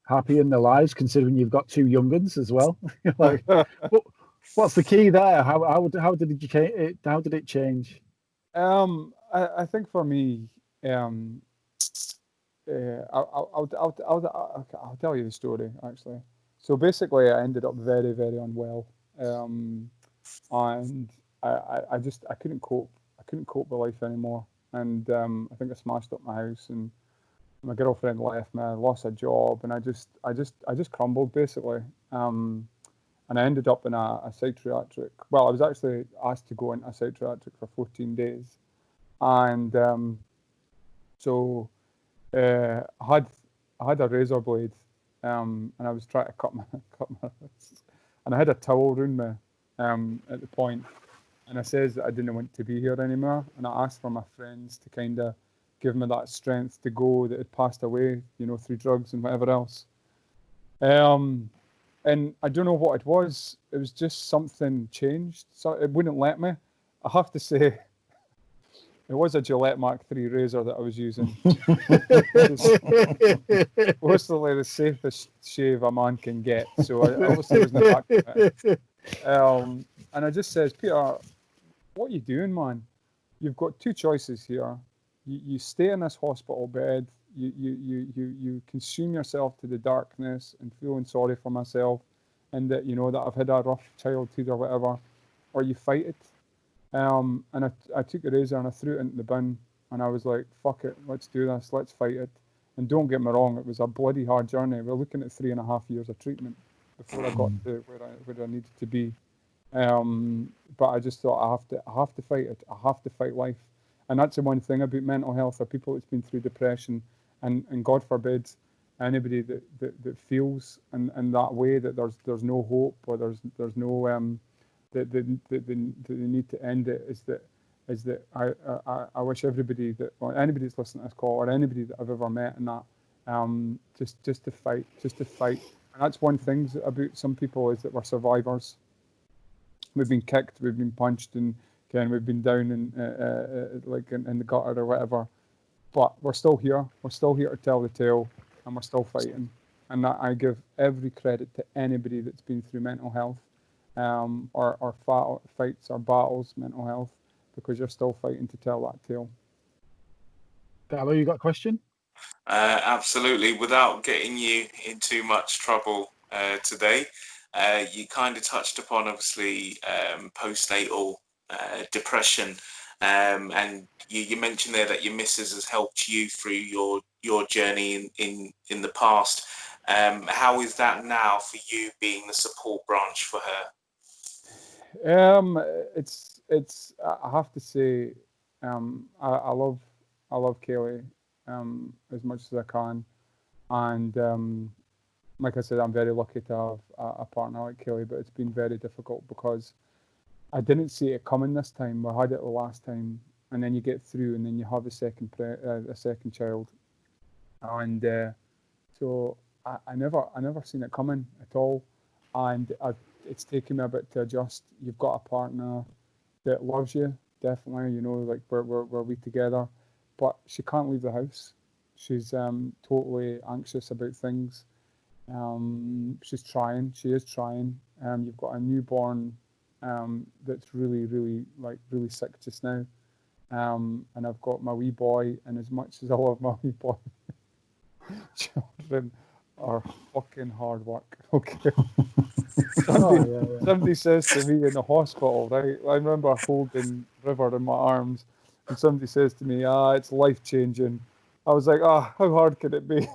happy in their lives, considering you've got two young ones as well. Like, what's the key there? How did it change? I think for me, I'll tell you the story actually. So basically, I ended up very, very unwell, and I couldn't cope. I couldn't cope with life anymore, and I think I smashed up my house, and my girlfriend left me. I lost a job, and I just crumbled basically. And I ended up in a psychiatric. Well, I was actually asked to go in a psychiatric for 14 days, and so I had a razor blade, and I was trying to cut my wrists, and I had a towel around me at the point, and I says that I didn't want to be here anymore, and I asked for my friends to kind of give me that strength to go that had passed away, you know, through drugs and whatever else. And I don't know what it was. It was just something changed. So it wouldn't let me. I have to say, It was a Gillette Mark III razor that I was using. Mostly the safest shave a man can get. So I obviously was in the back of it. And I just says, Peter, what are you doing, man? You've got two choices here. You stay in this hospital bed. You consume yourself to the darkness and feeling sorry for myself, and that that I've had a rough childhood or whatever, or you fight it. And I took a razor and I threw it into the bin, and I was like, fuck it, let's do this, let's fight it. And don't get me wrong, it was a bloody hard journey. We're looking at 3.5 years of treatment before I got to where I needed to be. But I just thought I have to fight it. I have to fight life. And that's the one thing about mental health, or people that's been through depression, and God forbid anybody that feels in that way, that there's no hope, or there's no that they need to end it, is that I wish everybody anybody that's listening to this call, or anybody that I've ever met in that, just to fight. And that's one thing about some people, is that we're survivors. We've been kicked, we've been punched, and we've been down in the gutter or whatever, but we're still here. We're still here to tell the tale, and we're still fighting. And that I give every credit to anybody that's been through mental health, or fights or battles, mental health, because you're still fighting to tell that tale. Darlow, you got a question? Absolutely. Without getting you in too much trouble today, you kind of touched upon, obviously, postnatal depression, and you mentioned there that your missus has helped you through your journey in the past. How is that now for you, being the support branch for her? It's I have to say, I love Kaylee as much as I can, and like I said, I'm very lucky to have a partner like Kaylee, but it's been very difficult because I didn't see it coming this time. We had it the last time, and then you get through, and then you have a second child, and so I never seen it coming at all, and it's taken me a bit to adjust. You've got a partner that loves you, definitely, like we're together, but she can't leave the house. She's totally anxious about things. She is trying. You've got a newborn that's really sick just now, and I've got my wee boy, and as much as I love my wee boy, children are fucking hard work. Okay. Somebody says to me in the hospital, right? I remember holding River in my arms, and somebody says to me, it's life changing. I was like, how hard can it be?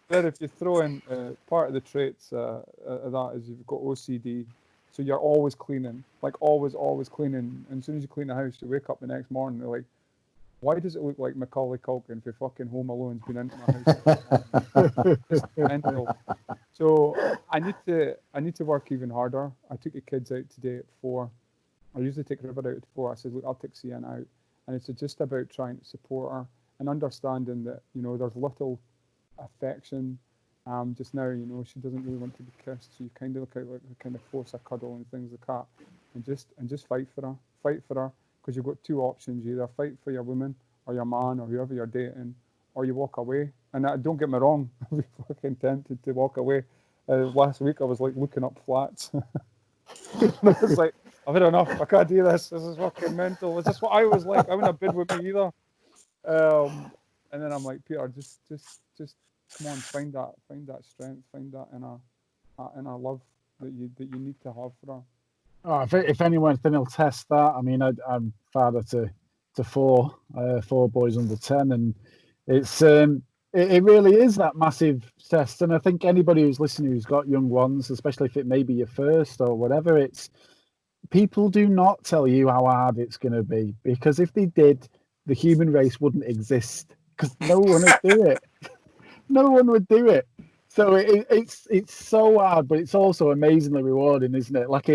Then if you throw in part of the traits of that is you've got OCD, so you're always cleaning, like always cleaning. And as soon as you clean the house, you wake up the next morning, you're like, why does it look like Macaulay Culkin for fucking Home Alone's been into my house? It's mental. So I need to work even harder. I took the kids out today at 4. I usually take River out at 4. I said, look, I'll take Sienna out, and it's just about trying to support her and understanding that there's little affection. Just now, she doesn't really want to be kissed, so you kind of force a cuddle and things like that, and just fight for her, because you've got two options: you either fight for your woman or your man or whoever you're dating, or you walk away. And don't get me wrong, I'd be fucking tempted to walk away. Last week I was like looking up flats. I was like, I've had enough. I can't do this. This is fucking mental. Is this what I was like? I wouldn't have been with me either. And then I'm like, Peter, just come on, find that strength, find that inner love that you need to have for her. Oh, if anyone can attest that, I mean, I'm father to 4 boys under 10, and it's it really is that massive test. And I think anybody who's listening who's got young ones, especially if it may be your first or whatever, it's people do not tell you how hard it's going to be, because if they did, the human race wouldn't exist, because no one would do it. No one would do it. So it's so hard, but it's also amazingly rewarding, isn't it? Like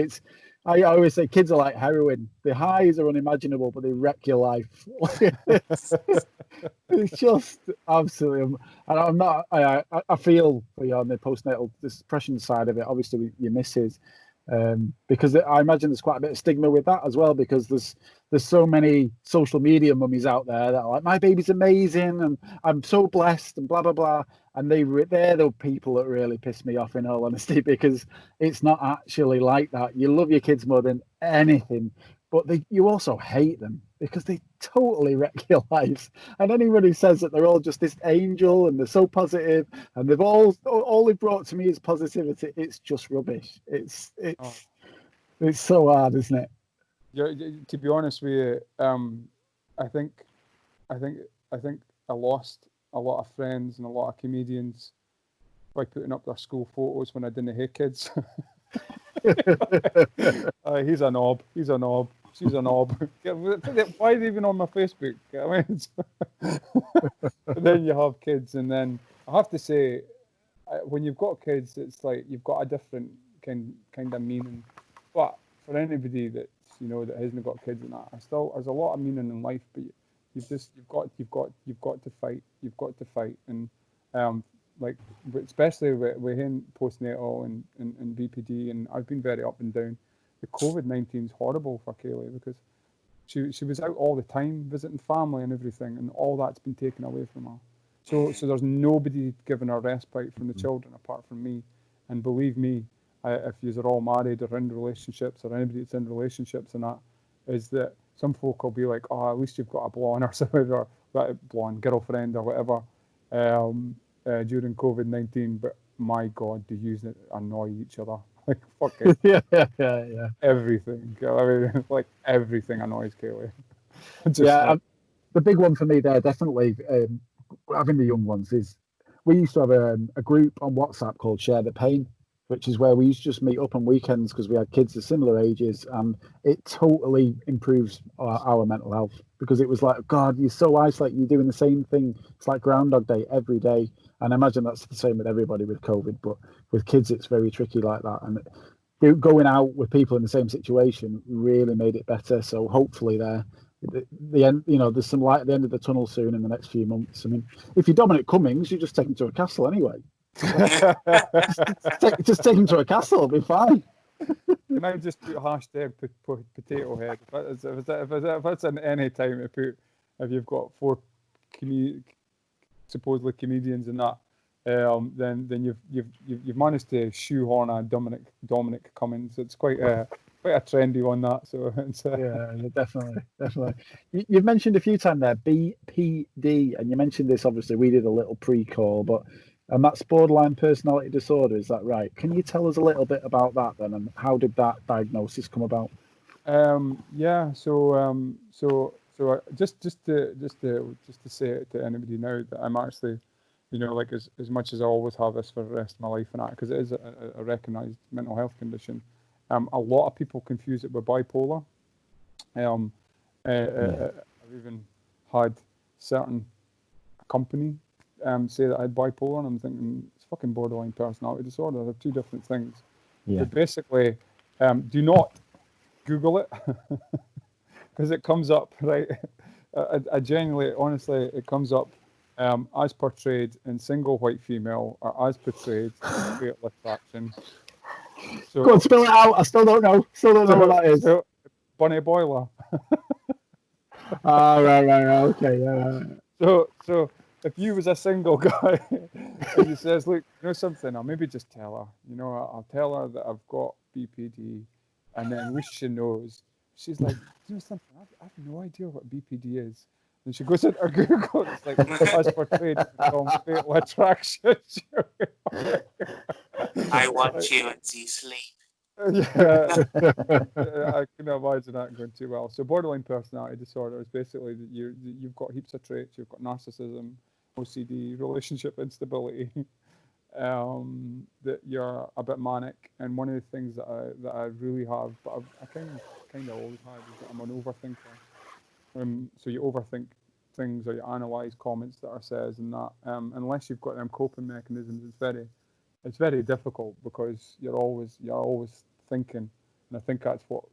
I always say kids are like heroin. The highs are unimaginable, but they wreck your life. It's just absolutely. And I'm not. I feel for you on the postnatal depression side of it. Obviously, your missus, Because I imagine there's quite a bit of stigma with that as well, because there's so many social media mummies out there that are like, my baby's amazing and I'm so blessed and blah blah blah, and they're the people that really piss me off, in all honesty, because it's not actually like that. You love your kids more than anything, but you also hate them because they totally wreck your lives. And anyone who says that they're all just this angel and they're so positive and they've all they've brought to me is positivity, it's just rubbish. It's so hard, isn't it? Yeah, to be honest with you, I think I lost a lot of friends and a lot of comedians by putting up their school photos when I didn't hate kids. He's a knob. He's a knob. She's a knob. Why are they even on my Facebook? I mean, but then you have kids, and then I have to say, when you've got kids, it's like you've got a different kind of meaning. But for anybody that that hasn't got kids and that, there's a lot of meaning in life. But you've got to fight. You've got to fight, and like especially with him postnatal and BPD, and I've been very up and down. The COVID-19 is horrible for Kaylee because she was out all the time visiting family and everything, and all that's been taken away from her. So there's nobody giving her respite from the children apart from me. And believe me, if you're all married or in relationships, or anybody that's in relationships and that, is that some folk will be like, oh, at least you've got a blonde or something, or a blonde girlfriend or whatever during COVID-19. But my God, do you annoy each other? Like fucking yeah. Everything. I mean, like everything annoys Kaylee. The big one for me there, definitely, having the young ones, is we used to have a group on WhatsApp called Share the Pain, which is where we used to just meet up on weekends because we had kids of similar ages, and it totally improves our mental health, because it was like, God, you're so isolated, you're doing the same thing. It's like Groundhog Day every day. And I imagine that's the same with everybody with COVID, but with kids, it's very tricky like that. And going out with people in the same situation really made it better. So hopefully the end, there's some light at the end of the tunnel soon in the next few months. I mean, if you're Dominic Cummings, you just take him to a castle anyway. Just take him to a castle, it'll be fine. Can I just put hashtag potato head? If that's in any time to put, if you've got four supposedly comedians and that, then you've managed to shoehorn a Dominic Cummings. It's quite a trendy one, that. So it's, yeah, definitely. You've mentioned a few times there BPD, and you mentioned this. Obviously, we did a little pre-call, but and that's borderline personality disorder. Is that right? Can you tell us a little bit about that then, and how did that diagnosis come about? Yeah. So just to say it to anybody now that I'm actually, like as much as I always have this for the rest of my life and that, because it is a recognised mental health condition. A lot of people confuse it with bipolar. I've even had certain company say that I had bipolar, and I'm thinking it's fucking borderline personality disorder. They're two different things. Yeah. But basically, do not Google it because it comes up, right? I genuinely, honestly, it comes up as portrayed in single white female, or as portrayed in fatal attraction. So, go on, spell it out. I still don't know. What that is. So, Bunny Boiler. Right. Okay. Yeah. So if you was a single guy and you says, look, something, I'll maybe just tell her. I'll tell her that I've got BPD, and then at least she knows. She's like, something, I have no idea what BPD is. And she goes into her Google, and it's like, as portrayed from Fatal Attraction. I want you as you sleep. Yeah, I can imagine that going too well. So borderline personality disorder is basically that you've got heaps of traits. You've got narcissism, OCD, relationship instability, that you're a bit manic. And one of the things that I really have, but I kind of always had, is that I'm an overthinker. So you overthink things, or you analyse comments that are said, and that unless you've got them coping mechanisms, it's very difficult, because you're always thinking, and I think that's what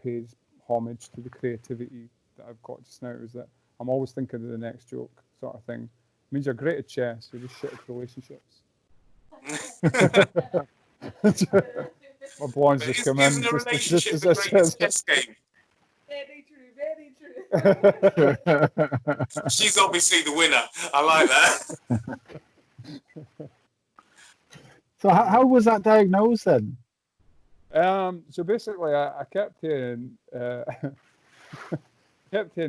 pays homage to the creativity that I've got just now, is that I'm always thinking of the next joke, sort of thing. It means you're great at chess, you're just shit at relationships. My blondes But just come in. isn't a Just relationship as the I said. greatest chess game? Very true, very true. She's obviously the winner. I like that. So how was that diagnosed then? So basically, I kept hearing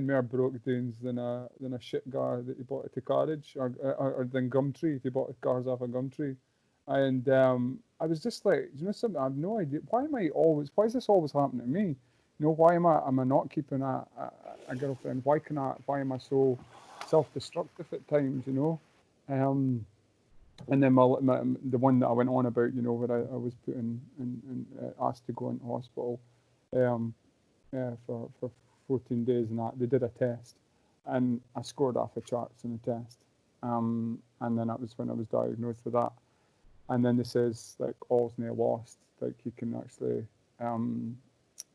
more breakdowns than a shit gar that you bought at the carriage, or than Gumtree if you bought cars off a Gumtree. And I was just like, you know something? I have no idea. Why is this always happening to me? You know, why am I not keeping a girlfriend? Why am I so self-destructive at times? You know, and then the one that I went on about, you know, where I was put in asked to go into hospital, for 14 days, and that they did a test, and I scored off the charts in the test, and then that was when I was diagnosed with that. And then they says, like, all's near lost, like you can actually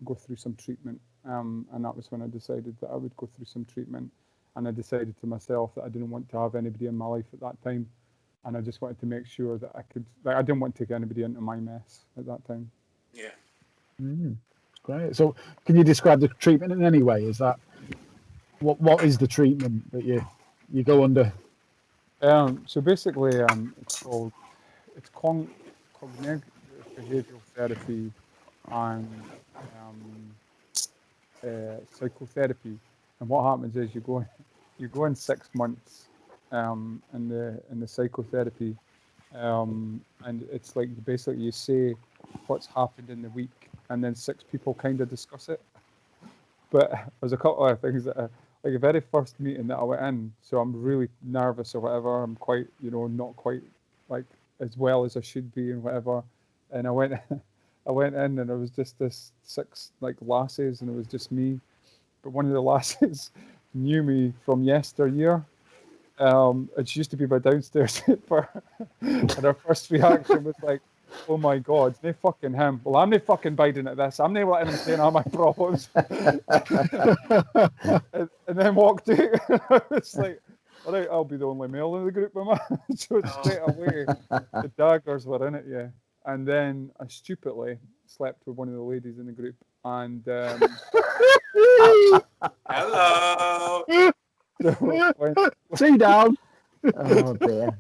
go through some treatment. And that was when I decided that I would go through some treatment. And I decided to myself that I didn't want to have anybody in my life at that time. And I just wanted to make sure that I could, like, I didn't want to take anybody into my mess at that time. Yeah. Great. So can you describe the treatment in any way? Is that, what is the treatment that you go under? So basically, it's cognitive behavioral therapy and psychotherapy. And what happens is you go in 6 months in the psychotherapy, and it's like basically you say what's happened in the week, and then 6 people kind of discuss it. But there's a couple of things that like the very first meeting that I went in, so I'm really nervous or whatever. I'm quite, you know, not quite like as well as I should be and whatever. And I went in and there was just this 6 like lasses, and it was just me. But one of the lasses knew me from yesteryear. And she used to be my downstairs neighbour. And her first reaction was like, "Oh my God, it's no fucking him. Well, I'm no fucking biting at this. I'm not letting him say all my problems." and then walked out. I was like, all right, I'll be the only male in the group, mama. So straight away, the daggers were in it, yeah. And then I stupidly slept with one of the ladies in the group. And Hello. so Sit down. Oh dear.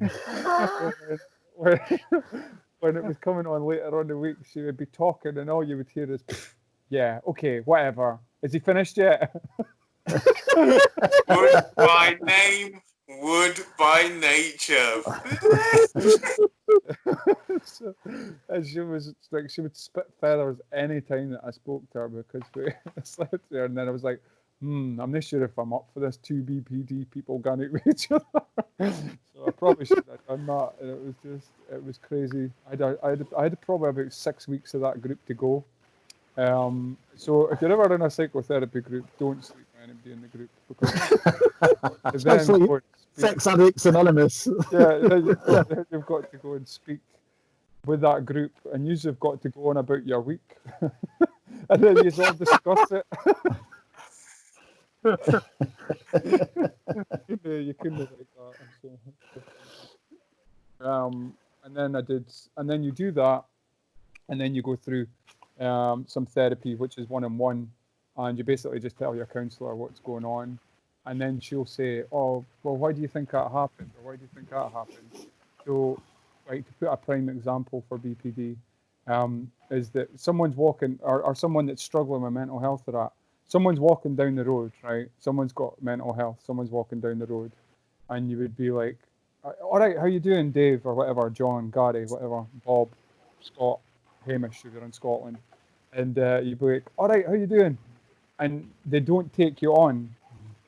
when it was coming on later on the week, she would be talking, and all you would hear is, "Yeah, okay, whatever. Is he finished yet?" Wood by name, wood by nature. So, and she was like, she would spit feathers any time that I spoke to her because we slept there. And then I was like, I'm not sure if I'm up for this 2 BPD people going out with each other. So I probably should have done that. And it was crazy. I had probably about 6 weeks of that group to go. So if you're ever in a psychotherapy group, don't sleep with anybody in the group because Especially Sex Addicts Anonymous. then you've got to go and speak with that group, and you've got to go on about your week, and then you all discuss it. You couldn't have like that. And then you do that, and then you go through some therapy, which is one-on-one, and you basically just tell your counsellor what's going on, and then she'll say, "Oh, well, why do you think that happened, or why do you think that happened?" So, like, to put a prime example for BPD, is that someone's walking, or someone that's struggling with mental health or that, someone's walking down the road, right? Someone's got mental health, someone's walking down the road, and you would be like, "All right, how you doing, Dave?" or whatever, John, Gary, whatever, Bob, Scott, Hamish, if you're in Scotland. And you'd be like, "All right, how you doing?" And they don't take you on.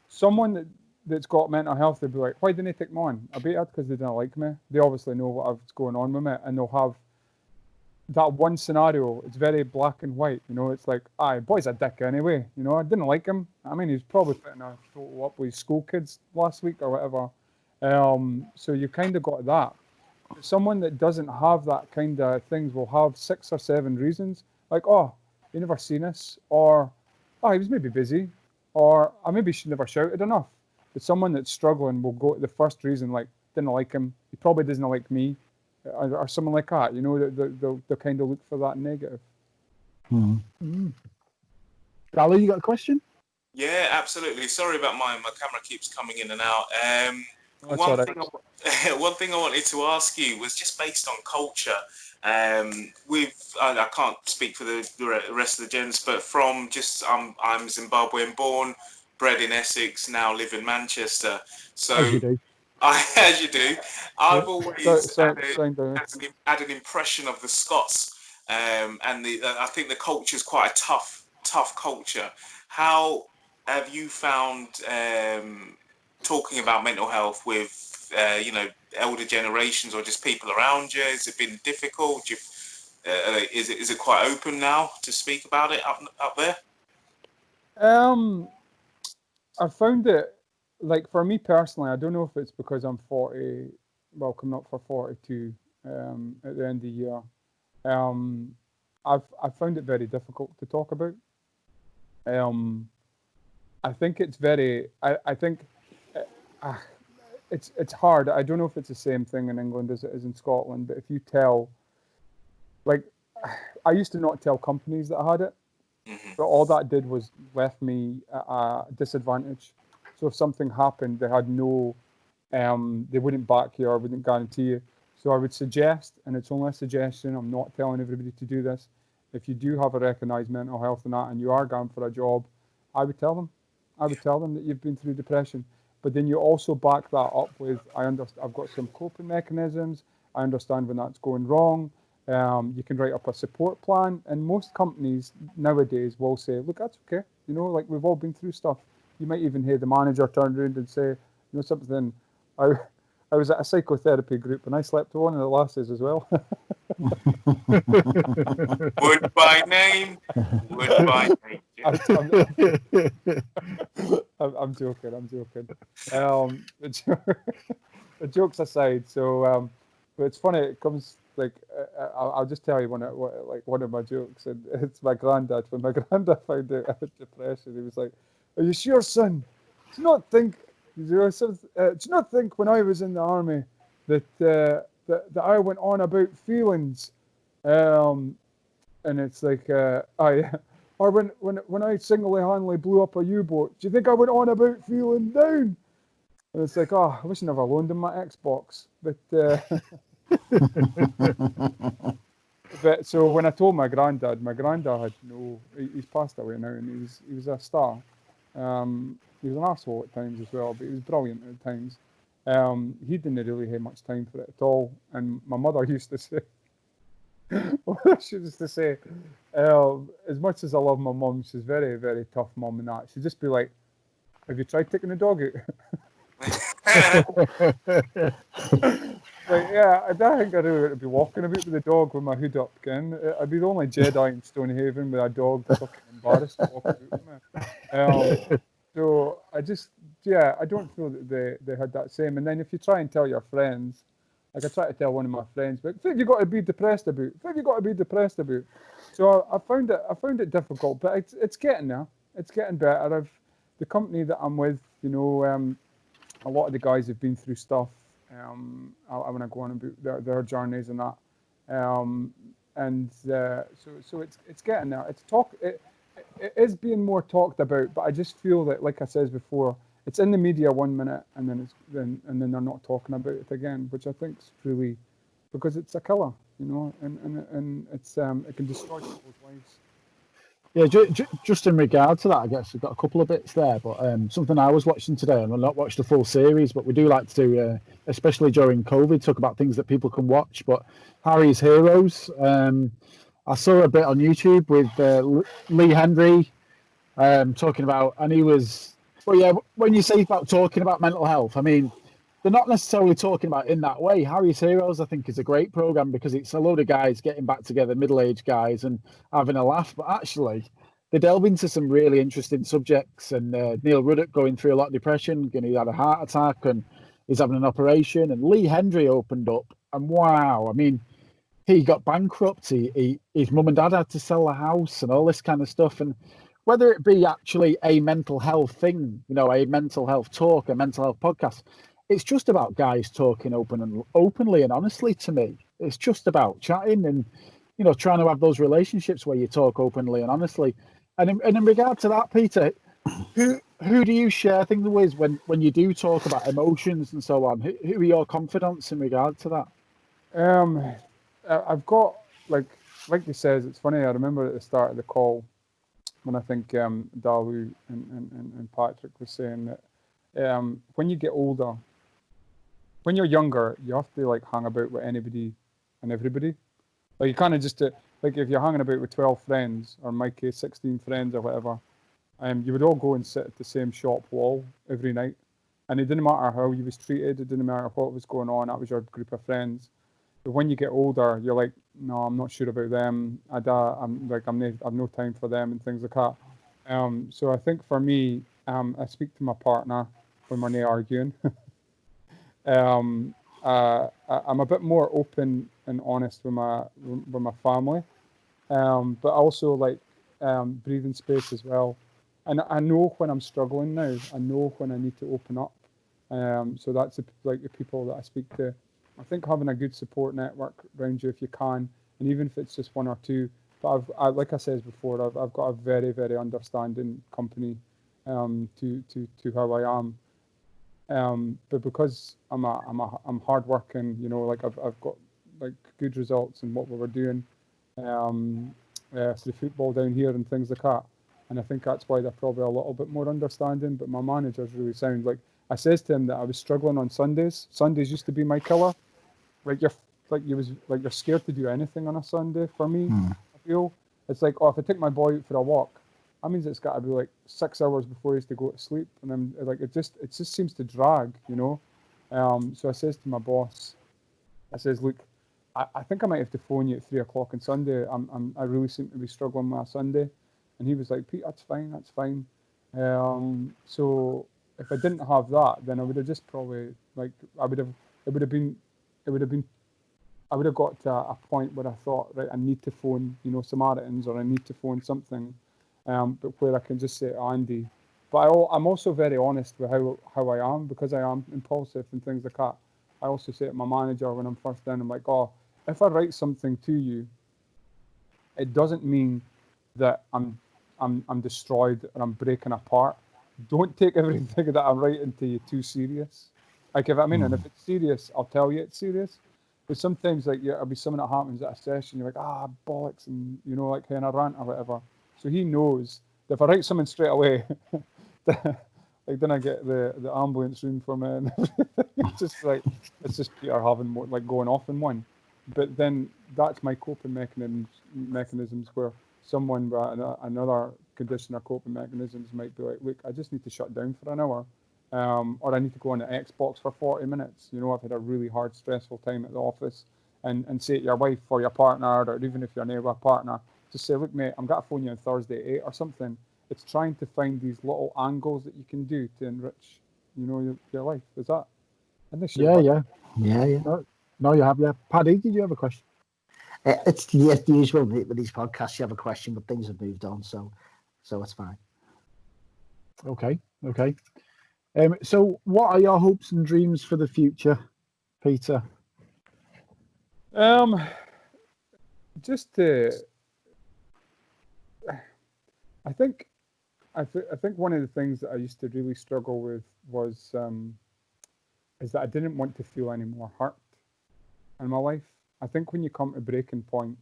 Someone that's got mental health, they'd be like, "Why didn't they take me on?" I bet that's because they didn't like me. They obviously know what's going on with me, and they'll have that one scenario. It's very black and white, you know. It's like, "Aye, boy's a dick anyway." You know, I didn't like him. I mean, he's probably putting a photo up with his school kids last week or whatever. So you kind of got that. Someone that doesn't have that kind of things will have 6 or 7 reasons, like, "Oh, you never seen us," or, "Oh, he was maybe busy," or, "I maybe should never shouted enough." But someone that's struggling will go to the first reason, like, "Didn't like him, he probably doesn't like me," or something like that. You know, they'll kind of look for that negative. Ali, you got a question? Yeah, absolutely. Sorry about mine. My camera keeps coming in and out. That's all right. One thing I wanted to ask you was just based on culture. I can't speak for the rest of the gents, but from just I'm Zimbabwean born, bred in Essex, now live in Manchester. So As you do. as you do, I've always Same thing. had an impression of the Scots, and I think the culture is quite a tough culture. How have you found talking about mental health with elder generations or just people around you? Has it been difficult? Is it quite open now to speak about it up there? I found it, like, for me personally, I don't know if it's because I'm 40, well, coming up for 42 at the end of the year. I've found it very difficult to talk about. I think it's very. I think it's hard. I don't know if it's the same thing in England as it is in Scotland, but if you tell, like, I used to not tell companies that I had it, but all that did was left me at a disadvantage. So if something happened, they had no, they wouldn't back you or wouldn't guarantee you. So I would suggest, and it's only a suggestion, I'm not telling everybody to do this. If you do have a recognised mental health and that, and you are going for a job, I would tell them. I would tell them that you've been through depression. But then you also back that up with, I've got some coping mechanisms. I understand when that's going wrong. You can write up a support plan. And most companies nowadays will say, look, that's okay. You know, like, we've all been through stuff. You might even hear the manager turn around and say, you know, something. I was at a psychotherapy group and I slept with one of the lasses as well. Would by name. I'm joking. The jokes aside, so but it's funny. It comes like I'll just tell you one of my jokes, and it's my granddad. When my granddad found out I had depression, he was like, "Are you sure, son? Do you not think when I was in the army that I went on about feelings?" And it's like, or when I single-handedly blew up a U-boat, do you think I went on about feeling down? And it's like, I wish I never loaned him my Xbox. But so when I told my granddad had he's passed away now, and he was a star. He was an arsehole at times as well, but he was brilliant at times. He didn't really have much time for it at all. And my mother used to say, she used to say, as much as I love my mum, she's very, very tough mum and that. She'd just be like, have you tried taking the dog out? Like, yeah, I don't think I really want to be walking about with the dog with my hood up again. I'd be the only Jedi in Stonehaven with a dog that's fucking embarrassed to walk about with me. So I don't feel that they had that same. And then if you try and tell your friends, like I try to tell one of my friends, but what have you got to be depressed about? What have you got to be depressed about? So I found it difficult, but it's getting there. It's getting better. The company that I'm with, you know, a lot of the guys have been through stuff. I want to go on about their journeys and that. So it's getting there. It is being more talked about, but I just feel that, like I said before, it's in the media 1 minute and then they're not talking about it again, which I think is really because it's a killer, you know, and it's it can destroy people's lives. Yeah, just in regard to that, I guess we've got a couple of bits there, but something I was watching today, and I've not watched the full series, but we do like to do, especially during COVID, talk about things that people can watch. But Harry's Heroes, I saw a bit on YouTube with Lee Hendry talking about, and he was, well, yeah, when you say about talking about mental health, I mean, they're not necessarily talking about it in that way. Harry's Heroes, I think, is a great program because it's a load of guys getting back together, middle-aged guys, and having a laugh. But actually, they delve into some really interesting subjects. And Neil Ruddock going through a lot of depression, he had a heart attack, and he's having an operation. And Lee Hendry opened up, and wow, I mean, he got bankrupt. His mum and dad had to sell the house and all this kind of stuff. And whether it be actually a mental health thing, you know, a mental health talk, a mental health podcast, it's just about guys talking openly and honestly to me. It's just about chatting, and trying to have those relationships where you talk openly and honestly. And in regard to that, Peter, who do you share things with when you do talk about emotions and so on? Who are your confidants in regard to that? I've got like you says, it's funny. I remember at the start of the call when I think Dalu and Patrick was saying that when you get older, when you're younger, you have to like hang about with anybody and everybody. Like you kind of just like if you're hanging about with 12 friends, or in my case 16 friends or whatever, you would all go and sit at the same shop wall every night, and it didn't matter how you was treated, it didn't matter what was going on. That was your group of friends. But when you get older, you're like, no, I'm not sure about them. I've no time for them and things like that. So I think for me, I speak to my partner when we're not arguing. I'm a bit more open and honest with my family, but also like breathing space as well. And I know when I'm struggling now. I know when I need to open up. So that's like the people that I speak to. I think having a good support network around you if you can, and even if it's just one or two. But like I said before, I've got a very, very understanding company to how I am. But because I'm hardworking, like I've got like good results in what we were doing, through football down here and things like that. And I think that's why they're probably a little bit more understanding. But my manager's really sound. Like I says to him that I was struggling on Sundays. Sundays used to be my killer. Like you're scared to do anything on a Sunday. For me, I feel it's like, if I take my boy out for a walk, that means it's got to be like 6 hours before he has to go to sleep, and I'm like, it just seems to drag. So I says to my boss, I says, look, I think I might have to phone you at 3 o'clock on Sunday. I really seem to be struggling with a Sunday. And he was like, Pete, that's fine. So if I didn't have that, then I would have just probably like I would have got to a point where I thought, right, I need to phone, Samaritans, or I need to phone something, but where I can just say to Andy. But I'm also very honest with how I am, because I am impulsive and things like that. I also say to my manager when I'm first in, I'm like, if I write something to you, it doesn't mean that I'm destroyed or I'm breaking apart. Don't take everything that I'm writing to you too serious. Like and if it's serious, I'll tell you it's serious. But sometimes like there'll be something that happens at a session, you're like, bollocks, and like in a rant or whatever. So he knows that if I write something straight away, like then I get the ambulance room for me, and it's just Peter having more, like going off in one. But then that's my coping mechanisms where someone with another condition or coping mechanisms might be like, look, I just need to shut down for an hour, or I need to go on the Xbox for 40 minutes. I've had a really hard, stressful time at the office, and say to your wife or your partner, or even if you're near a partner, just say, look, mate, I'm going to phone you on Thursday at 8 or something. It's trying to find these little angles that you can do to enrich, your life. Is that? Yeah. Yeah. No, you have. Yeah, Paddy, did you have a question? It's the usual with these podcasts. You have a question, but things have moved on, so it's fine. Okay. So, what are your hopes and dreams for the future, Peter? Just to, I think one of the things that I used to really struggle with was is that I didn't want to feel any more hurt in my life. I think when you come to breaking point,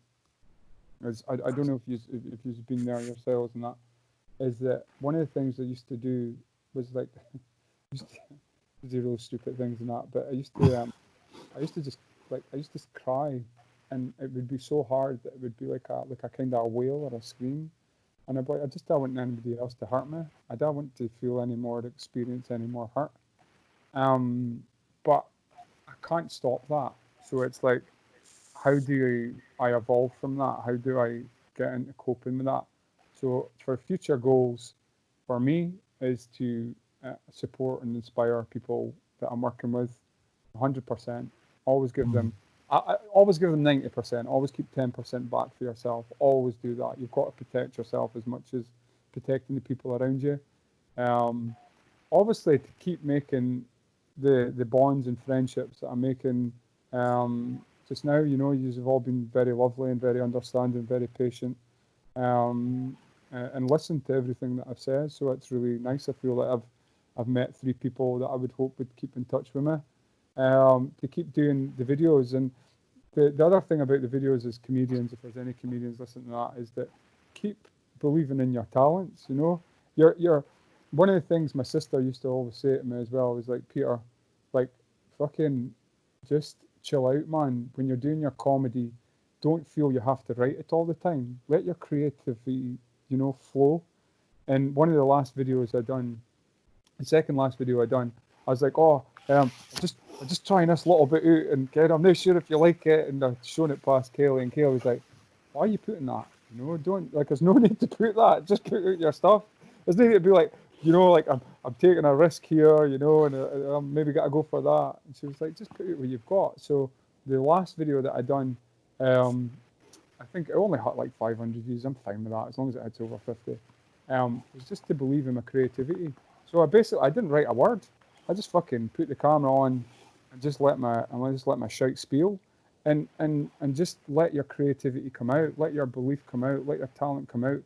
I don't know if you've been there yourselves and that, is that one of the things I used to do was like zero stupid things and that, but I used to just cry, and it would be so hard that it would be like a kind of a wail or a scream, and I'd be like, I just don't want anybody else to hurt me. I don't want to feel any more, experience any more hurt. But I can't stop that. So it's like, how do I evolve from that? How do I get into coping with that? So for future goals, for me, is to support and inspire people that I'm working with 100%. Always give them, I always give them 90%. Always keep 10% back for yourself. Always do that. You've got to protect yourself as much as protecting the people around you. Obviously, to keep making the bonds and friendships that I'm making just now. You know, you've all been very lovely and very understanding, very patient, and listened to everything that I've said. So it's really nice. I feel like I've met 3 people that I would hope would keep in touch with me, to keep doing the videos. And the other thing about the videos is comedians, if there's any comedians listening to that, is that keep believing in your talents. You know, you're one of the things my sister used to always say to me as well was like, Peter, like, fucking just chill out, man. When you're doing your comedy, don't feel you have to write it all the time. Let your creativity, you know, flow. And one of the last videos I done, the second last video I done, I was like, oh, I'm just trying this little bit out, and I'm not sure if you like it, and I've shown it past Kelly, and Kelly was like, why are you putting that? You know, don't, like, there's no need to put that. Just put out your stuff. There's no need to be like, you know, like, I'm taking a risk here, you know, and I'm maybe got to go for that. And she was like, just put out what you've got. So the last video that I done, I think it only had like 500 views. I'm fine with that, as long as it hits over 50. It was just to believe in my creativity. So I didn't write a word. I just fucking put the camera on and just let my shout spiel, and just let your creativity come out, let your belief come out, let your talent come out,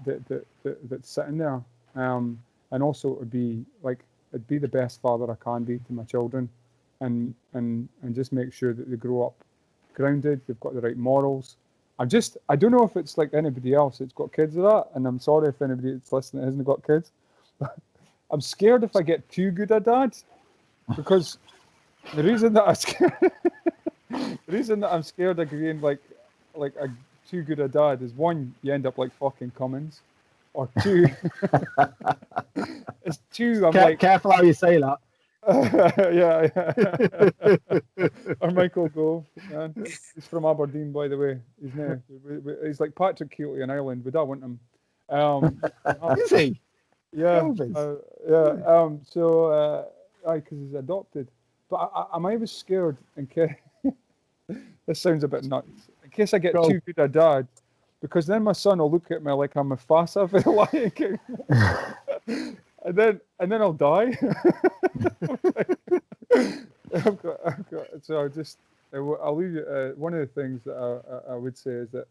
that's sitting there. And also it'd be the best father I can be to my children, and just make sure that they grow up grounded, they've got the right morals. I don't know if it's like anybody else that's got kids or that, and I'm sorry if anybody that's listening hasn't got kids. I'm scared if I get too good a dad, because the reason that I'm scared of being like a too good a dad is, one, you end up like fucking Cummins, or two, it's two. I'm like, careful how you say that. yeah. Or Michael Gove, man. He's from Aberdeen, by the way. He's like Patrick Keelty in Ireland. Would I want him? Is he? Yeah. Elvis. Because he's adopted. But I'm always scared in case this sounds a bit nuts. In case I get too good a dad, because then my son will look at me like I'm Mufasa for the Lion King, and then I'll die. I'll leave you. One of the things that I would say is that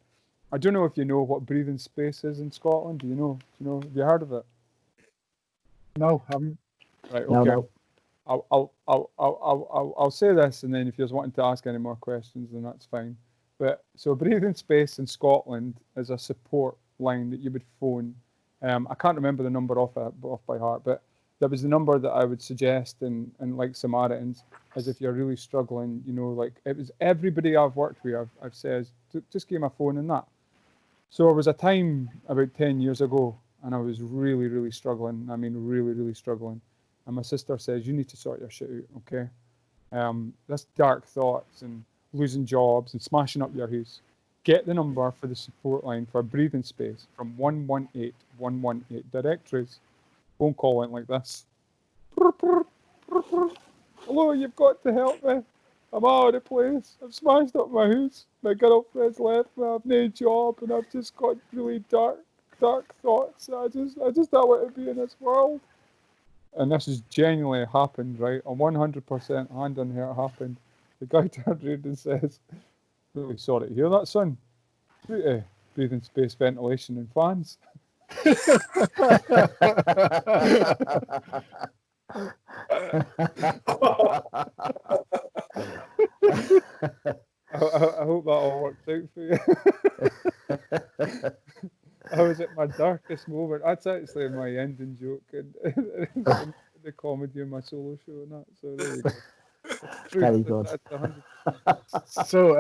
I don't know if you know what breathing space is in Scotland. Do you know? Have you heard of it? No, I haven't. Right. Okay. No. I'll say this, and then if you're wanting to ask any more questions, then that's fine. But so breathing space in Scotland is a support line that you would phone. I can't remember the number off by heart, but that was the number that I would suggest in like Samaritans, as if you're really struggling. You know, like, it was everybody I've worked with, I've said, just give my phone and that. So there was a time about 10 years ago, and I was really, really struggling. I mean, really, really struggling. And my sister says, you need to sort your shit out, okay? That's dark thoughts and losing jobs and smashing up your house. Get the number for the support line for breathing space from 118 118. Directories. Phone call went like this. Hello, you've got to help me. I'm out of the place. I've smashed up my house. My girlfriend's left me. I've no job, and I've just got really dark thoughts. I just don't want to be in this world. And this has genuinely happened, right? A 100% hand on heart happened. The guy turned around and says, really sorry to hear that, son. Breathing space, ventilation and fans. I hope that all worked out for you. I was at my darkest moment. That's actually my ending joke and the comedy in my solo show and that. So there you go. Very good. So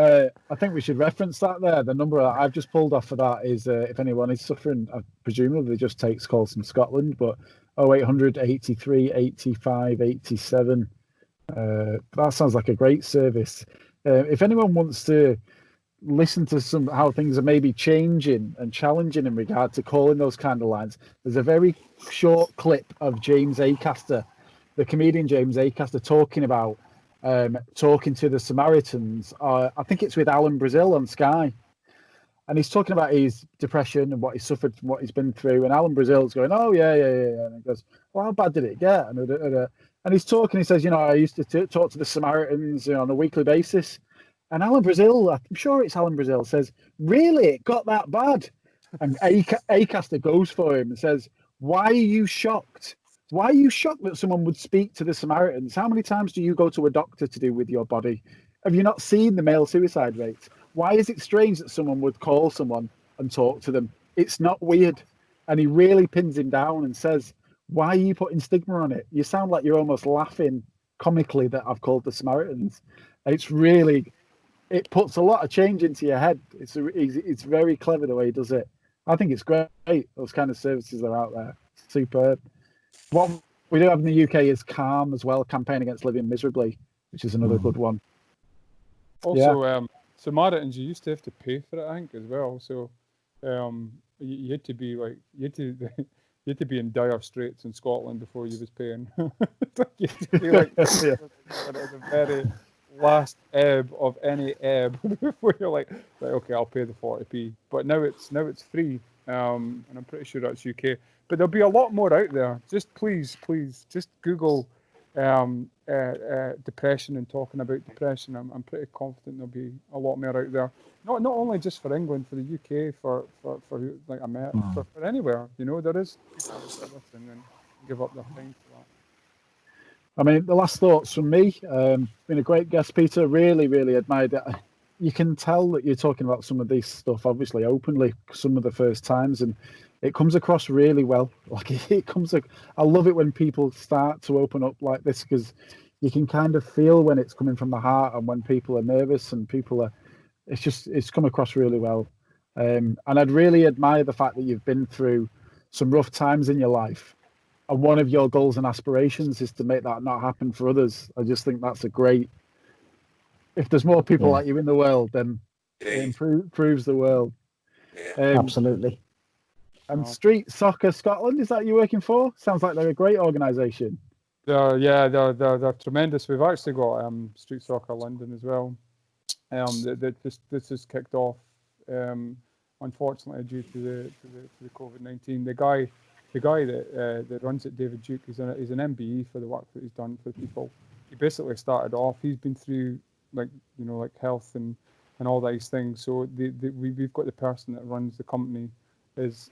I think we should reference that there. The number I've just pulled off for that is if anyone is suffering, presumably they just takes calls from Scotland, but 0800 83 85 87. That sounds like a great service. If anyone wants to listen to how things are maybe changing and challenging in regard to calling those kind of lines, there's a very short clip of James Acaster, the comedian James Acaster, talking to the Samaritans. I think it's with Alan Brazil on Sky, and he's talking about his depression and what he suffered from what he's been through, and Alan Brazil's going, oh yeah, and he goes, well, how bad did it get? And he's talking, he says, I used to talk to the Samaritans on a weekly basis, And Alan Brazil, I'm sure it's Alan Brazil, says, "Really, it got that bad?" And Acaster goes for him and says, "Why are you shocked? Why are you shocked that someone would speak to the Samaritans? How many times do you go to a doctor to do with your body? Have you not seen the male suicide rates? Why is it strange that someone would call someone and talk to them? It's not weird." And he really pins him down and says, "Why are you putting stigma on it? You sound like you're almost laughing comically that I've called the Samaritans." It's really, it puts a lot of change into your head. It's very clever the way he does it. I think it's great. Those kind of services are out there. Superb. What we do have in the UK is Calm as well, Campaign Against Living Miserably, which is another good one. Also, Samaritans, you used to have to pay for it, I think, as well. So you had to be like, you had to be in dire straits in Scotland before you was paying. You had to be like, at the very last ebb of any ebb before you're like, right, okay, I'll pay the 40p. But now it's free, and I'm pretty sure that's UK. But there'll be a lot more out there. Just please, just Google depression and talking about depression. I'm pretty confident there'll be a lot more out there. Not only just for England, for the UK, for like America, for anywhere. You know, there is people that listen and give up their time for that. I mean, the last thoughts from me. Been a great guest, Peter. Really, really admired it. You can tell that you're talking about some of this stuff, obviously, openly, some of the first times, and it comes across really well. Like I love it when people start to open up like this, because you can kind of feel when it's coming from the heart and when people are nervous and people are. It's come across really well, and I'd really admire the fact that you've been through some rough times in your life. And one of your goals and aspirations is to make that not happen for others. I just think that's a great. If there's more people like you in the world, then it improves the world. Absolutely. And Street Soccer Scotland, is that you're working for? Sounds like they're a great organisation. They're tremendous. We've actually got Street Soccer London as well. This is kicked off, unfortunately, due to the COVID-19. The guy that runs it, David Duke, he's an MBE for the work that he's done for people. He basically started off. He's been through like health and all these things. So we've got the person that runs the company that's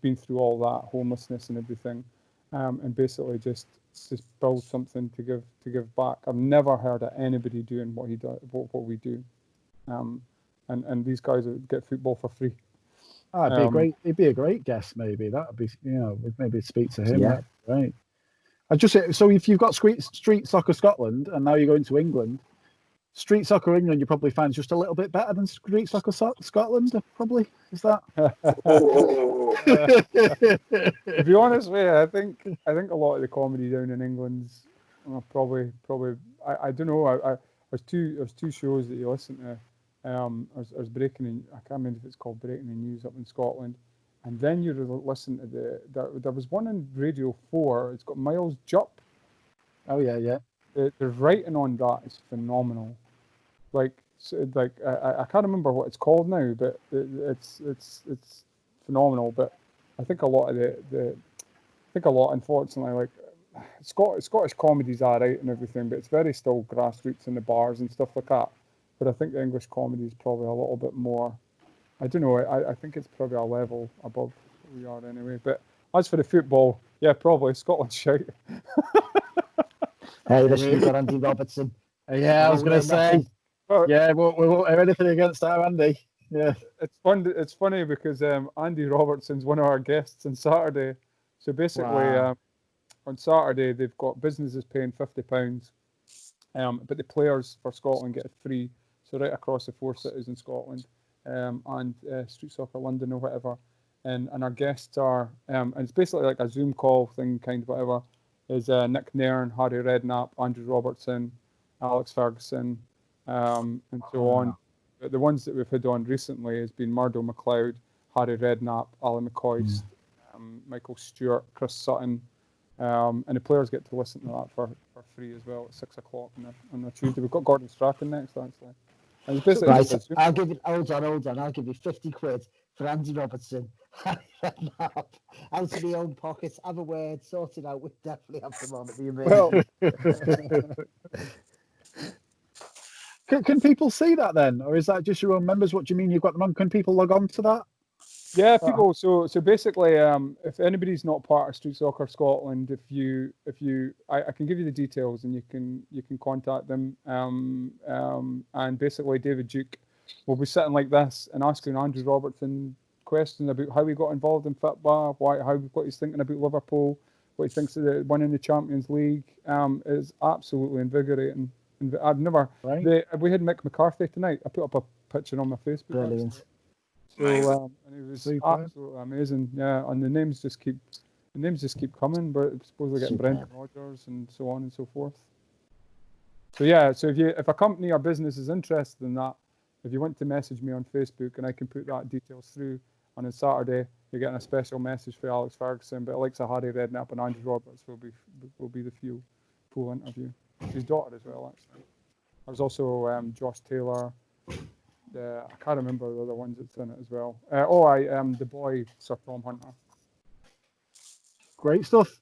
been through all that homelessness and everything, and basically just build something to give back. I've never heard of anybody doing what he does, what we do, and these guys get football for free. It'd be a great guest. Maybe that'd be, we'd maybe speak to him. Yeah, right. So if you've got Street Soccer Scotland and now you're going to England, Street Soccer England you probably find just a little bit better than Street Soccer Scotland. Probably is that. To be honest with you, I think a lot of the comedy down in England's probably I don't know. There's two shows that you listen to. There's Breaking in, I can't remember if it's called Breaking the News up in Scotland, and then you listen to there was one in Radio 4. It's got Miles Jupp. Oh yeah. The writing on that is phenomenal. I can't remember what it's called now, but it's phenomenal. But I think a lot unfortunately, like Scottish comedy's alright and everything, but it's very still grassroots in the bars and stuff like that. But I think the English comedy is probably a little bit more. I don't know. I think it's probably a level above where we are anyway. But as for the football, yeah, probably Scotland's shite. Hey, listen, you've got Andy Robertson. Yeah, I was going to say. Yeah, we won't have anything against that, Andy. Yeah. It's funny because Andy Robertson's one of our guests on Saturday. So basically, on Saturday they've got businesses paying £50, but the players for Scotland get it free. So right across the 4 cities in Scotland, and Street Soccer London or whatever, and our guests are, and it's basically like a Zoom call thing, kind of whatever. Is Nick Nairn, Harry Redknapp, Andrew Robertson, Alex Ferguson, and so on. But the ones that we've had on recently has been Murdo MacLeod, Harry Redknapp, Alan McCoist, Michael Stewart, Chris Sutton, and the players get to listen to that for free as well at 6 o'clock on a Tuesday. We've got Gordon Strachan next, actually. And it's basically right, I'll give you, hold on, I'll give you 50 quid for Andy Robertson. Out of my own pockets, have a word, sort it out. We definitely have them on at the event. Can people see that then, or is that just your own members? What do you mean you've got them on? Can people log on to that? Yeah, people. So basically, if anybody's not part of Street Soccer Scotland, I can give you the details, and you can contact them. And basically, David Duke will be sitting like this and asking Andrew Robertson questions about how he got involved in football, what he's thinking about Liverpool, what he thinks of winning the Champions League. Is absolutely invigorating. I've never. Right. We had Mick McCarthy tonight. I put up a picture on my Facebook. Brilliant. Actually. Amazing. So and it was Superb. absolutely amazing. Yeah, and the names just keep coming. But it's supposedly getting Superb. Brendan Rodgers and so on and so forth. So yeah, so if a company or business is interested in that, if you want to message me on Facebook and I can put that details through, and on Saturday you're getting a special message for Alex Ferguson, but Alexa Harry Redknapp and Andrew Roberts will be the full interview. His daughter as well, actually. There's also Josh Taylor. I can't remember the other ones that's in it as well. The boy, Sir Tom Hunter. Great stuff.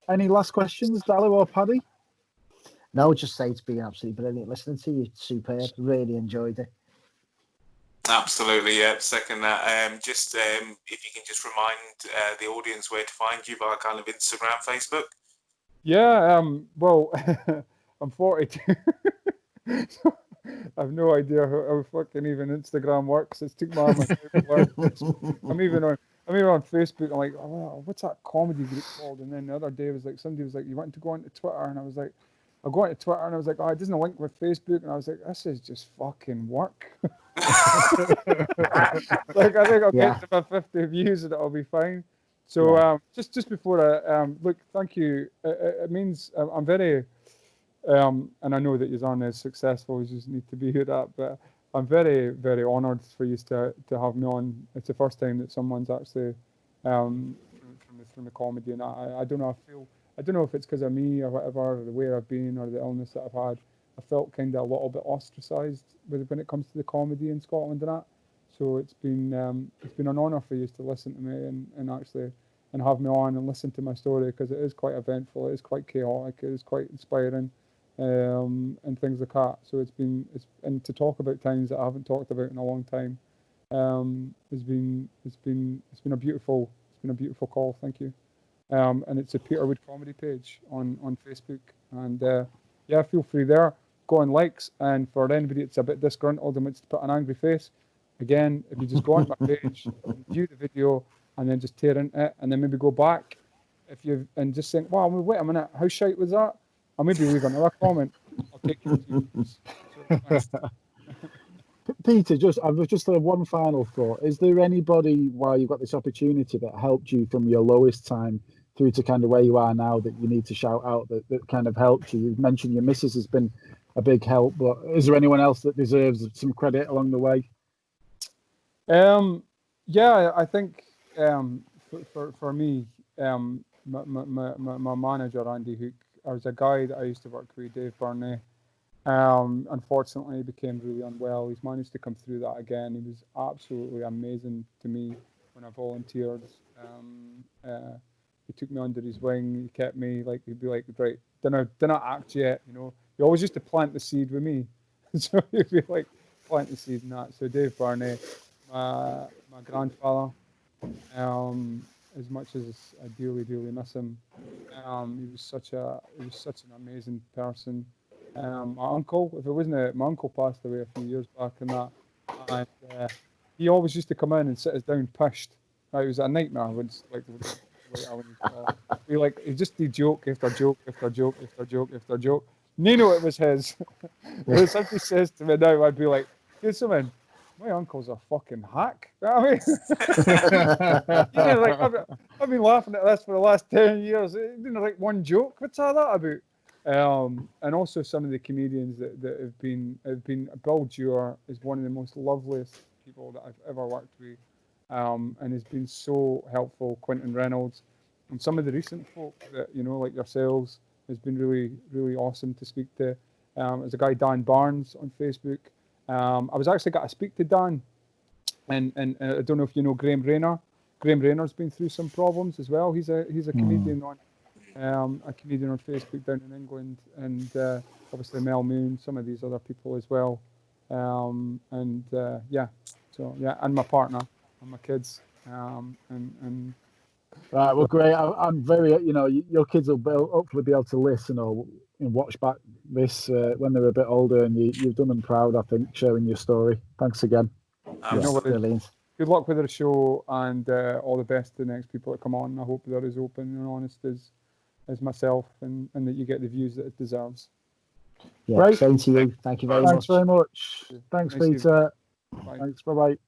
Any last questions, Dallo or Paddy? No, just say it's been absolutely brilliant listening to you. Superb. Really enjoyed it. Absolutely, yeah. Second that. Just if you can just remind the audience where to find you via kind of Instagram, Facebook. Yeah. Well, I'm 42. So I have no idea how fucking even Instagram works. It's took my arm to learn. I'm even on Facebook. I'm like, oh, what's that comedy group called? And then the other day was like, somebody was like, you want to go onto Twitter? And I was like, I'll go onto Twitter, and I was like, oh, it doesn't link with Facebook. And I was like, this is just fucking work. Like, I think I'll get to my 50 views and it'll be fine. So just before I look, thank you. It means I'm very. And I know that you aren't as successful as you need to be at that, but I'm very, very honoured for you to have me on. It's the first time that someone's actually from the comedy, and I don't know. I don't know if it's because of me or whatever, or the way I've been, or the illness that I've had. I felt kind of a little bit ostracised when it comes to the comedy in Scotland and that. So it's been an honour for you to listen to me and actually and have me on and listen to my story, because it is quite eventful, it is quite chaotic, it is quite inspiring. And things like that. So and to talk about times that I haven't talked about in a long time, it's been a beautiful call. Thank you. And it's a Peterwood comedy page on Facebook, and feel free there, go on likes, and for anybody that's a bit disgruntled and wants to put an angry face, again, if you just go on my page, view the video, and then just tear into it, and then maybe go back and just think, wow, wait a minute, how shite was that? I'll maybe leave another comment. I'll take you to Peter, I've just had one final thought. Is there anybody, while you've got this opportunity, that helped you from your lowest time through to kind of where you are now, that you need to shout out that kind of helped you? You've mentioned your missus has been a big help, but is there anyone else that deserves some credit along the way? Yeah, I think for me, my manager, Andy Hook, I was a guy that I used to work with, Dave Burney. Unfortunately, he became really unwell. He's managed to come through that again. He was absolutely amazing to me when I volunteered. He took me under his wing. He kept me, like, he'd be like, right, don't act yet, you know. He always used to plant the seed with me. So he'd be like, plant the seed and that. So Dave Burney, my grandfather, as much as I dearly miss him, he was such an amazing person. My uncle, if it wasn't my uncle passed away a few years back and that, and he always used to come in and sit us down pissed. It was a nightmare when he just did joke after joke after joke after joke after joke. Nino, it was his. When somebody says to me now, I'd be like, "Get some in." My uncle's a fucking hack. You know what I mean? Like, I've been laughing at this for the last 10 years. Like one joke. What's all that about? And also some of the comedians that have been. Bill Dewar is one of the most loveliest people that I've ever worked with, and has been so helpful. Quentin Reynolds, and some of the recent folk that like yourselves, has been really, really awesome to speak to. There's a guy, Dan Barnes, on Facebook. I was actually got to speak to Dan, and I don't know if you know Graham Rayner. Graham Rayner's been through some problems as well. He's a comedian on a comedian on Facebook down in England, and obviously Mel Moon, some of these other people as well. Yeah, so yeah, and my partner and my kids. And Right, well, great. I'm very, your kids will hopefully be able to listen or watch back this when they're a bit older, and you've done them proud, I think, sharing your story. Thanks again. Absolutely. Brilliant. good luck with the show, and all the best to the next people that come on. I hope they're as open and honest as myself, and that you get the views that it deserves. Yeah, Right. same to you. Thank you very Thanks much. very much. Thanks, Nice evening. Peter. Bye. Thanks. Bye-bye.